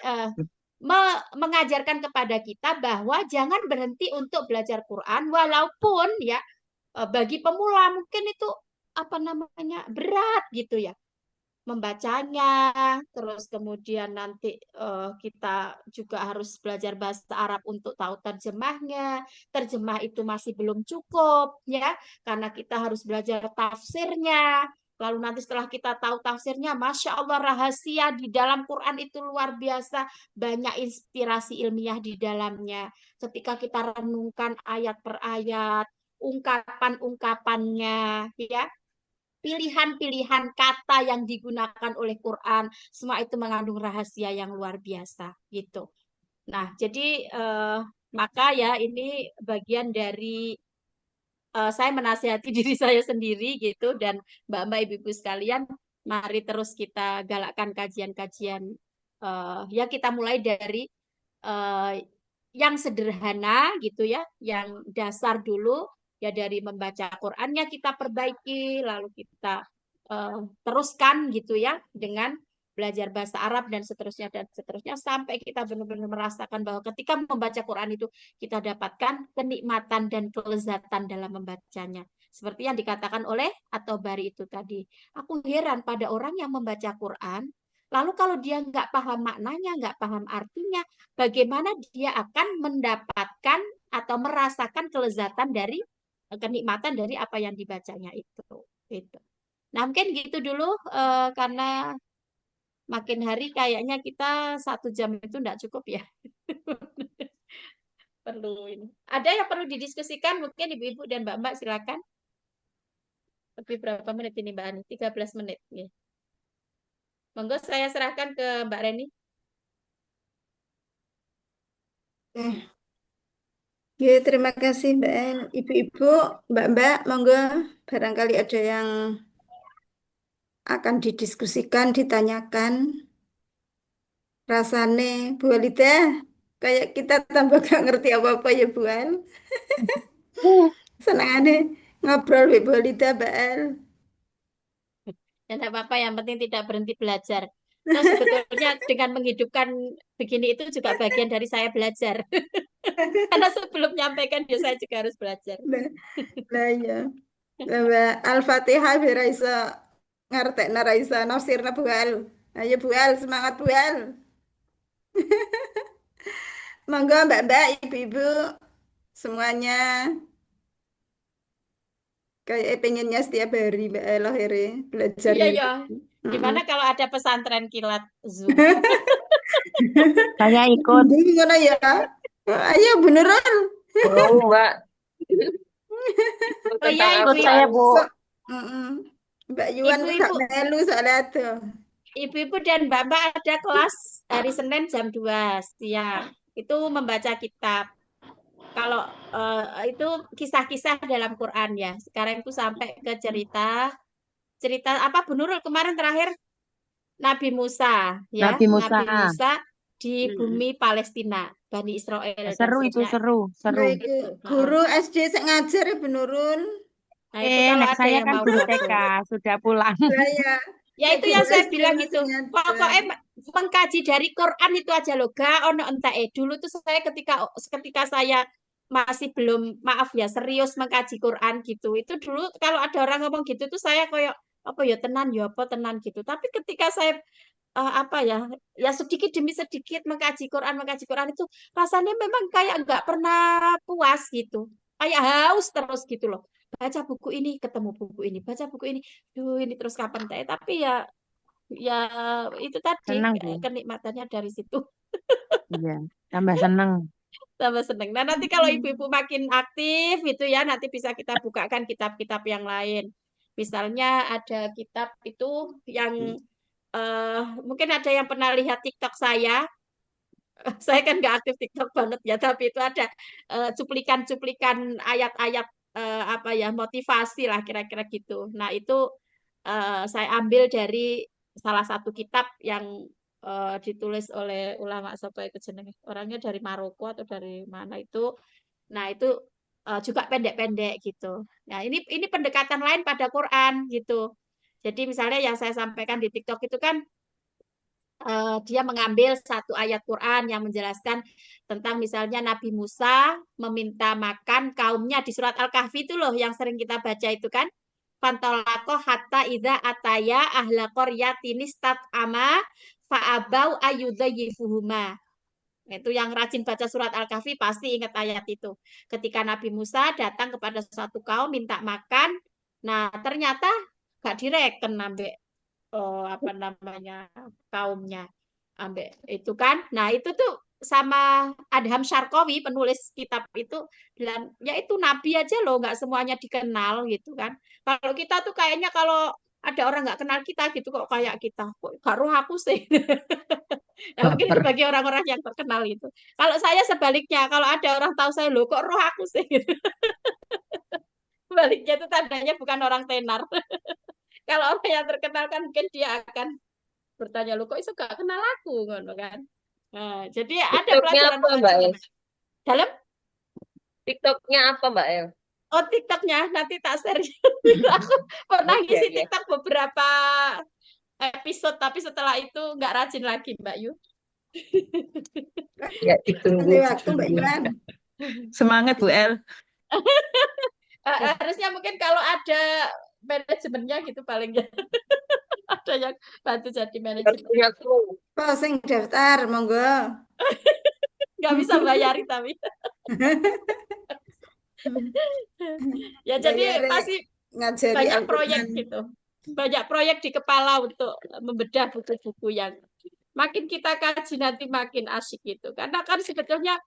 mengajarkan kepada kita bahwa jangan berhenti untuk belajar Quran walaupun ya bagi pemula mungkin itu apa namanya berat gitu ya membacanya, terus kemudian nanti kita juga harus belajar bahasa Arab untuk tahu terjemahnya. Terjemah itu masih belum cukup ya, karena kita harus belajar tafsirnya. Lalu nanti setelah kita tahu tafsirnya, Masya Allah rahasia di dalam Quran itu luar biasa. Banyak inspirasi ilmiah di dalamnya. Ketika kita renungkan ayat per ayat, ungkapan-ungkapannya, ya pilihan-pilihan kata yang digunakan oleh Quran, semua itu mengandung rahasia yang luar biasa gitu. Nah, jadi maka ya ini bagian dari saya menasihati diri saya sendiri gitu dan Mbak-mbak Ibu-ibu sekalian, mari terus kita galakkan kajian-kajian ya kita mulai dari yang sederhana gitu ya, yang dasar dulu ya dari membaca Qur'annya kita perbaiki, lalu kita teruskan gitu ya dengan belajar bahasa Arab dan seterusnya sampai kita benar-benar merasakan bahwa ketika membaca Quran itu kita dapatkan kenikmatan dan kelezatan dalam membacanya. Seperti yang dikatakan oleh At-Tabari itu tadi. Aku heran pada orang yang membaca Quran, lalu kalau dia nggak paham maknanya, nggak paham artinya, bagaimana dia akan mendapatkan atau merasakan kelezatan dari kenikmatan dari apa yang dibacanya itu. Itu. Nah mungkin gitu dulu karena makin hari kayaknya kita 1 jam itu enggak cukup ya. Perlu ini. Ada yang perlu didiskusikan mungkin ibu-ibu dan mbak-mbak silakan. Lebih berapa menit ini Mbak Ani? 13 menit. Ya. Monggo saya serahkan ke Mbak Reni. Ya, terima kasih Mbak En. Ibu-ibu, Mbak-mbak, monggo barangkali ada yang akan didiskusikan, ditanyakan. Rasane Bu Walida, kayak kita tambah gak ngerti apa-apa ya Bu El. Senangane ngobrol Bu Walida, Mbak El. Ya tidak apa-apa, yang penting tidak berhenti belajar. Terus sebetulnya dengan menghidupkan begini itu juga bagian dari saya belajar. Karena sebelum nyampaikan ya saya juga harus belajar. Nah ya, Mbak Al-Fatihah biar iso ngertekna ra iso nafsirna Bu El. Ayo Bu El, semangat Bu El. Monggo Mbak-mbak, Ibu-ibu semuanya kayak pengennya setiap hari Mbak El akhirnya belajar Iya ini. ya. Gimana kalau ada pesantren kilat Zoom? Saya ikut. Ngono ya. Ayo beneran. Bohong, Mbak. Itu Oh ya, tentang Ikut saya, Al-Quran. Bu. Kok mm-mm. Mbak Yuan tuh gak ibu-ibu, melu soalnya ada. ibu-ibu dan mbak-mbak ada kelas hari Senin jam 2 siang. Itu membaca kitab. Kalau itu kisah-kisah dalam Quran ya. Sekarang itu sampai ke cerita cerita apa Bu Nurul kemarin terakhir Nabi Musa ya, Nabi Musa. Nabi Musa di Mm-mm. bumi Palestina, Bani Israel dan Seru itu, seterusnya seru, seru. Mbak iku itu. Heeh. guru SD sik ngajar ya Benurul. Nah, itu kalau Nek ada saya yang kan mau guru TK, gabung. sudah pulang. Lah ya, Ya nek itu guru yang saya SD bilang masih gitu. ngajar. Pokoknya mengkaji dari Quran itu aja loh, gak ono entek. Dulu tuh saya ketika saya masih belum maaf ya serius mengkaji Quran gitu. Itu dulu kalau ada orang ngomong gitu tuh saya kayak apa ya tenan ya apa tenan gitu. Tapi ketika saya apa ya ya sedikit demi sedikit mengkaji Quran itu rasanya memang kayak nggak pernah puas gitu. Kayak haus terus gitu loh. Baca buku ini ketemu buku ini, baca buku ini duh ini terus kapan teh tapi ya itu tadi Senang, Bu. kenikmatannya dari situ Iya, tambah senang. tambah seneng. Nah nanti kalau ibu-ibu makin aktif itu ya nanti bisa kita bukakan kitab-kitab yang lain. Misalnya ada kitab itu yang mungkin ada yang pernah lihat TikTok saya. Saya kan nggak aktif TikTok banget ya, tapi itu ada cuplikan-cuplikan ayat-ayat apa ya motivasi lah kira-kira gitu. Nah itu saya ambil dari salah satu kitab yang ditulis oleh ulama siapa itu jenenge orangnya dari Maroko atau dari mana itu. Nah itu juga pendek-pendek gitu. Nah ini pendekatan lain pada Quran gitu. Jadi misalnya yang saya sampaikan di TikTok itu kan dia mengambil satu ayat Quran yang menjelaskan tentang misalnya Nabi Musa meminta makan kaumnya di surat Al-Kahfi itu loh yang sering kita baca itu kan. Fantolako hatta idza ataya ahla qaryatin ama fa'abau ayyudzayifuhuma. Itu yang rajin baca surat Al-Kahfi pasti ingat ayat itu. Ketika Nabi Musa datang kepada suatu kaum minta makan, nah ternyata gak direken ambek apa namanya kaumnya ambek itu kan nah itu tuh sama Adham Syarqawi penulis kitab itu bilang ya itu nabi aja loh nggak semuanya dikenal gitu kan kalau kita tuh kayaknya kalau ada orang nggak kenal kita gitu kok kayak kita kok gak roh aku sih nah, mungkin itu Baper. bagi orang-orang yang terkenal itu kalau saya sebaliknya kalau ada orang tahu saya loh kok roh aku sih sebaliknya itu tandanya bukan orang tenar kalau orang yang terkenal kan mungkin dia akan bertanya lu kok iso gak kenal aku ngono kan nah, jadi ada TikToknya apa, Mbak pelajaran-pelajaran El? dalam TikToknya apa, Mbak El? TikToknya nanti tak share aku pernah Iya, ngisi iya. TikTok beberapa episode tapi setelah itu nggak rajin lagi Mbak Yu Ya, ditunggu, Nanti waktu Mbak ditunggu. Yuan. Semangat Bu El. harusnya mungkin kalau ada manajemennya gitu paling ya ada yang bantu jadi Harus manajemen punya kru. Kok sing daftar monggo. nggak bisa bayari tapi ya jadi Bayare pasti ngajari banyak proyek Al-Qur'an. gitu banyak proyek di kepala untuk membedah buku-buku yang makin kita kaji nanti makin asyik gitu karena kan sebetulnya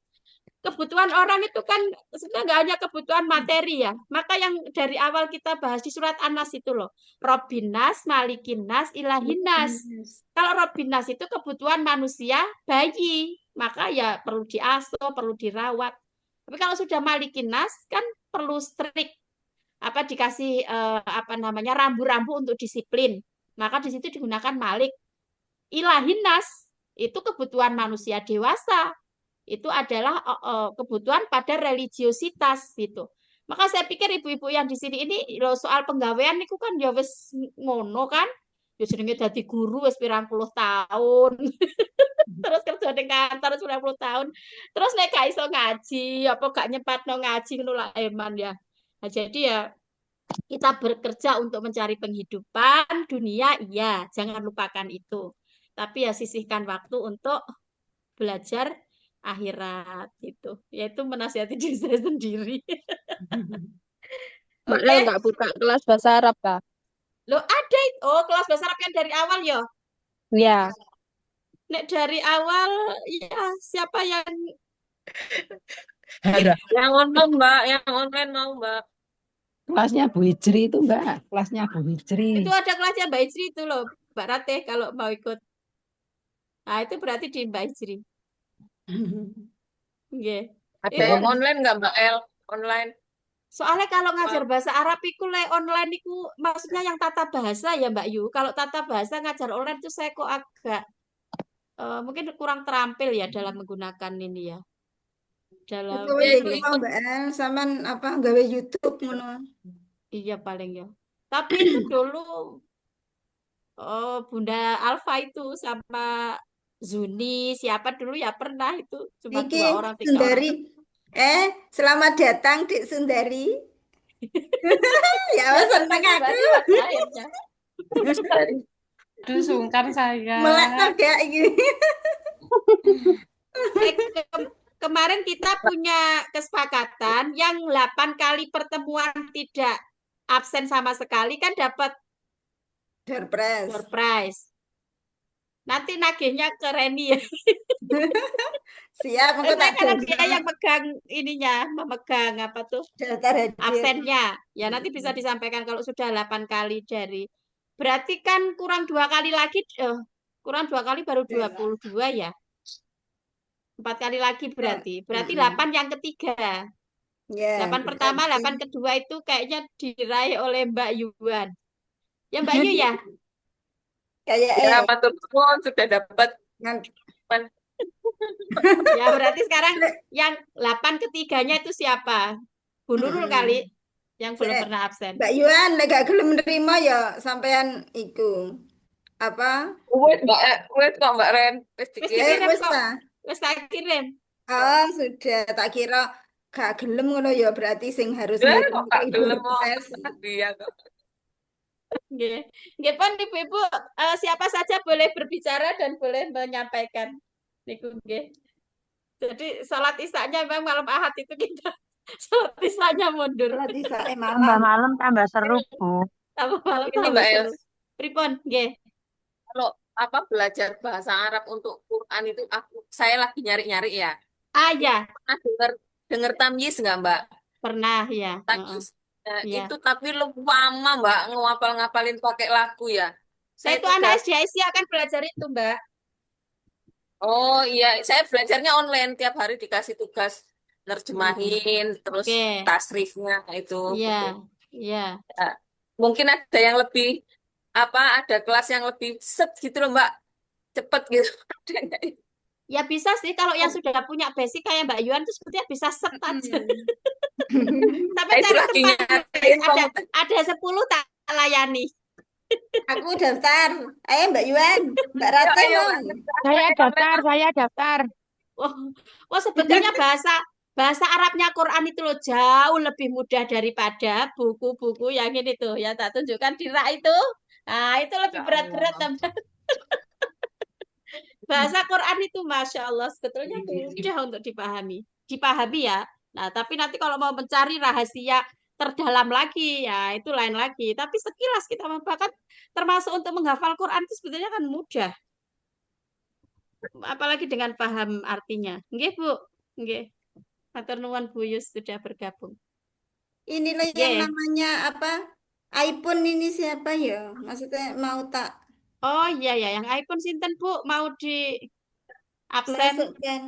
kebutuhan orang itu kan sebenarnya nggak hanya kebutuhan materi ya maka yang dari awal kita bahas di surat An-Nas itu loh Robbinas, Malikinas, Ilahinas kalau Robbinas itu kebutuhan manusia bayi maka ya perlu diasuh, perlu dirawat tapi kalau sudah Malikinas kan perlu strict apa dikasih apa namanya rambu-rambu untuk disiplin maka di situ digunakan Malik Ilahinas itu kebutuhan manusia dewasa itu adalah kebutuhan pada religiositas gitu. Maka saya pikir ibu-ibu yang di sini ini soal penggawean itu kan ya wis ngono kan. Ya jenenge dadi guru wis pirang puluh tahun. Terus kerja di kantor 90 tahun. Terus nek gak iso ngaji, apa gak nyempatno ngaji ngono lah eman ya. Nah, jadi ya kita bekerja untuk mencari penghidupan dunia, iya, jangan lupakan itu. Tapi ya sisihkan waktu untuk belajar akhirat gitu. Yaitu menasihati diri saya sendiri. Mbak El Oke. nggak buka kelas bahasa Arab kah? Lo ada oh kelas bahasa Arab yang dari awal ya. Ya, Nek dari awal ya siapa yang Harap Yang online, Mbak. Yang online mau, Mbak. Kelasnya Bu Hijri itu Mbak. Kelasnya Bu Hijri. Itu ada kelasnya Mbak Ijri itu loh, Mbak Ratih kalau mau ikut. Nah, itu berarti di Mbak Ijri. Nggih. Ada Itu yang online nggak, Mbak El? Online. soalnya kalau ngajar bahasa Arab itu online itu maksudnya yang tata bahasa ya Mbak Yu. Kalau tata bahasa ngajar online itu saya kok agak mungkin kurang terampil ya dalam menggunakan ini ya. Dalam Utawa Ya ya itu iku mau ikut. Mbak El sampean apa gawe YouTube ngono. iya paling ya. Tapi itu dulu Bunda Alfa itu sama Zuni siapa dulu ya pernah itu cuma Iki 2 orang 3 orang. Sundari. Selamat datang Dik Sundari. Ya wes seneng Datangnya aku. berarti pada akhirnya. Aduh, sungkan saya. Melek kayak gini. Kemarin kita punya kesepakatan yang 8 kali pertemuan tidak absen sama sekali kan dapat Door prize. door prize. Nanti nagihnya ke Reni ya. Siap, engko tak Karena dia daftar yang megang ininya, memegang apa tuh daftar hadir. absennya. Ya nanti bisa disampaikan kalau sudah 8 kali dari. Berarti kan kurang 2 kali lagi, kurang 2 kali baru 22 ya. 4 kali lagi berarti. Berarti 8 yang ketiga. Ya, 8 pertama, 8 kedua itu kayaknya diraih oleh Mbak Yuan. Ya Mbak Yu ya? kayak Ya, matur nuwun sudah dapat. nanti Ya berarti sekarang yang 8 ketiganya itu siapa? Bu Nurul kali yang belum pernah absen. Mbak Yuan nek gak gelem nerima ya sampean iku. Apa? Wait kok Mbak Ren. Wis Wis dikirim. dikirim Wis kok. ta. Wis tak kirim. Oh, sudah. Tak kira gak gelem ngono ya berarti sing harus Lah, ngirim kok ke gak Ibu gelem kok. Res. Dia kok. Nggih. Nggih pun Ibu-ibu siapa saja boleh berbicara dan boleh menyampaikan. Niku nggih. Jadi salat isya-nya memang malam Ahad itu kita salat isya-nya mundur. Salat isya Tambah malam. malam tambah seru, Bu. Tambah malam Ini tambah Mbak El, seru. Pripun? Nggih. kalau apa belajar bahasa Arab untuk Quran itu saya lagi nyari-nyari ya. Ah ya, Pernah dengar tamyiz nggak Mbak? pernah ya. Tamyiz. Nah, Iya. itu tapi lama Mbak ngapal-ngapalin pakai lagu ya. Nah Saya itu tugas. anak SD Aisyah akan belajar itu, Mbak. Oh iya, saya belajarnya online tiap hari dikasih tugas nerjemahin terus Oke. tasrifnya itu. Iya, Gitu. iya. Ya, mungkin ada yang lebih ada kelas yang lebih set gitu loh Mbak, cepet gitu. Ada nggak ya? Ya bisa sih kalau yang sudah punya basic kayak Mbak Yuan itu sepertinya bisa set aja. Sampai Nah, itu cari lagi tempat nyariin ada 10 tak layani. Aku daftar. Ayo Mbak Yuan, Mbak Rate Ayo, mau. Saya daftar. Oh sebetulnya bahasa Arabnya Quran itu loh jauh lebih mudah daripada buku-buku yang ini tuh yang tak tunjukkan di rak itu. Nah, itu lebih Ya berat-berat Allah. teman. Bahasa Quran itu Masya Allah sebetulnya mudah untuk dipahami. Dipahami ya. Nah, tapi nanti kalau mau mencari rahasia terdalam lagi, ya itu lain lagi. Tapi sekilas kita bahkan termasuk untuk menghafal Quran itu sebetulnya kan mudah. Apalagi dengan paham artinya. Nggih, Bu. Nggih. Matur nuwun Bu Yus sudah bergabung. Inilah yang Nggih. namanya apa? iPhone ini siapa ya? Maksudnya mau tak Oh iya ya, yang iPhone sinten Bu mau di absen. masukkan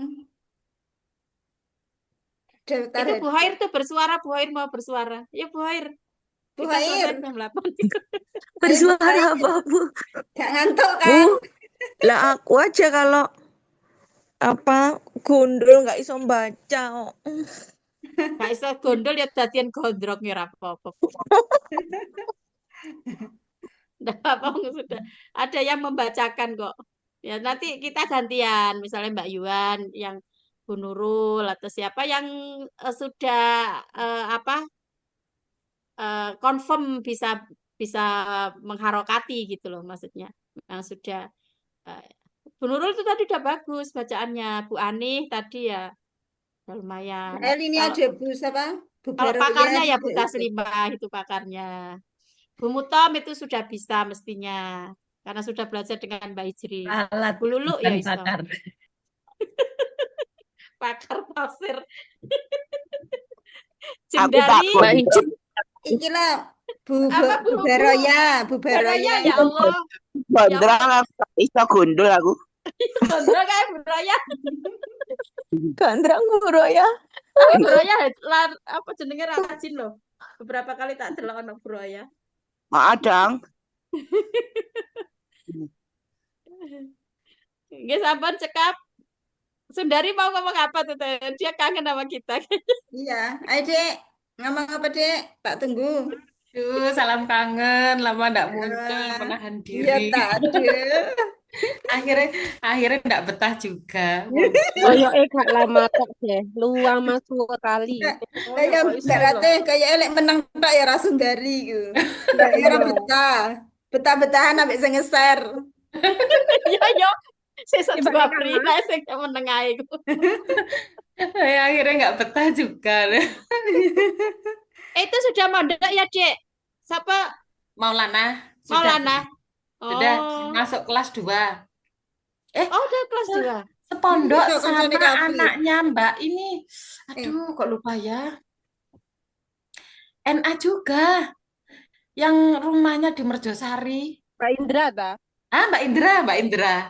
daftar Itu Bu hadir. Hair tuh bersuara, Bu Hair mau bersuara. Ya Bu Hair. Bu Kita Hair, selesai jam 8. ayo Bu Bersuara Hair. apa, Bu? Gak ngantuk Bu, kan? lah aku aja kalau gundul nggak iso baca. Gak iso gondol ya dadian gondrong ya apa-apa. Nggak apa sudah. Ada yang membacakan kok. Ya nanti kita gantian, misalnya Mbak Yuan yang Bu Nurul atau siapa yang sudah confirm bisa bisa mengharokati gitu loh maksudnya. Yang sudah Bu Nurul itu tadi udah bagus bacaannya. Bu Anih tadi ya lumayan. Ini Kalau ada Bu siapa? Bu kalau Baroya pakarnya ya juga Bu itu. Taslimah itu pakarnya. Bu Mutom itu sudah bisa mestinya karena sudah belajar dengan Mbak Ijri. Alat Bu Lulu ya bukan iso. pakar. pakar tafsir. Aku tak Jendari, Mbak Hijau. Iki lah Bu apa Bu Baroya, Bu Baroya, Baroya. ya Allah. Ya gondrong aku iso gundul aku. Gondrong kayak Baroya. Gandrang guru ya. Tapi Baroya apa jenenge ra rajin loh. Beberapa kali tak delok ana Baroya. Adang. Nggih sampun cekap. Sundari mau ngomong apa tuh Teh? Dia kangen sama kita. Iya, ayo Dek. Ngomong apa Dek? Tak tunggu. Duh, salam kangen, lama ndak muncul, Ah, menahan iya diri. tak ada. Akhirnya ndak betah juga. Koyoke gak lama tok deh. Luang masuk kali. Kayak Kok iso Mbak lho? Ratih, kayak elek menang tak ya Rasundari gitu. Kira betah. Betah-betahan ambek sing nge-share. Yo, sesuk Tiba-tiba dua April lah sing meneng ae iku. Akhirnya nggak betah juga. Itu sudah mondok ya, Dek? Siapa? Maulana Maulana. sudah Oh. masuk kelas 2. Oh, udah kelas 2. Sepondok Iya, sama kancane Kafir. anaknya Mbak ini. Aduh, kok lupa ya. NA juga. Yang rumahnya di Merjosari. Pak Indra ta? Mbak Indra.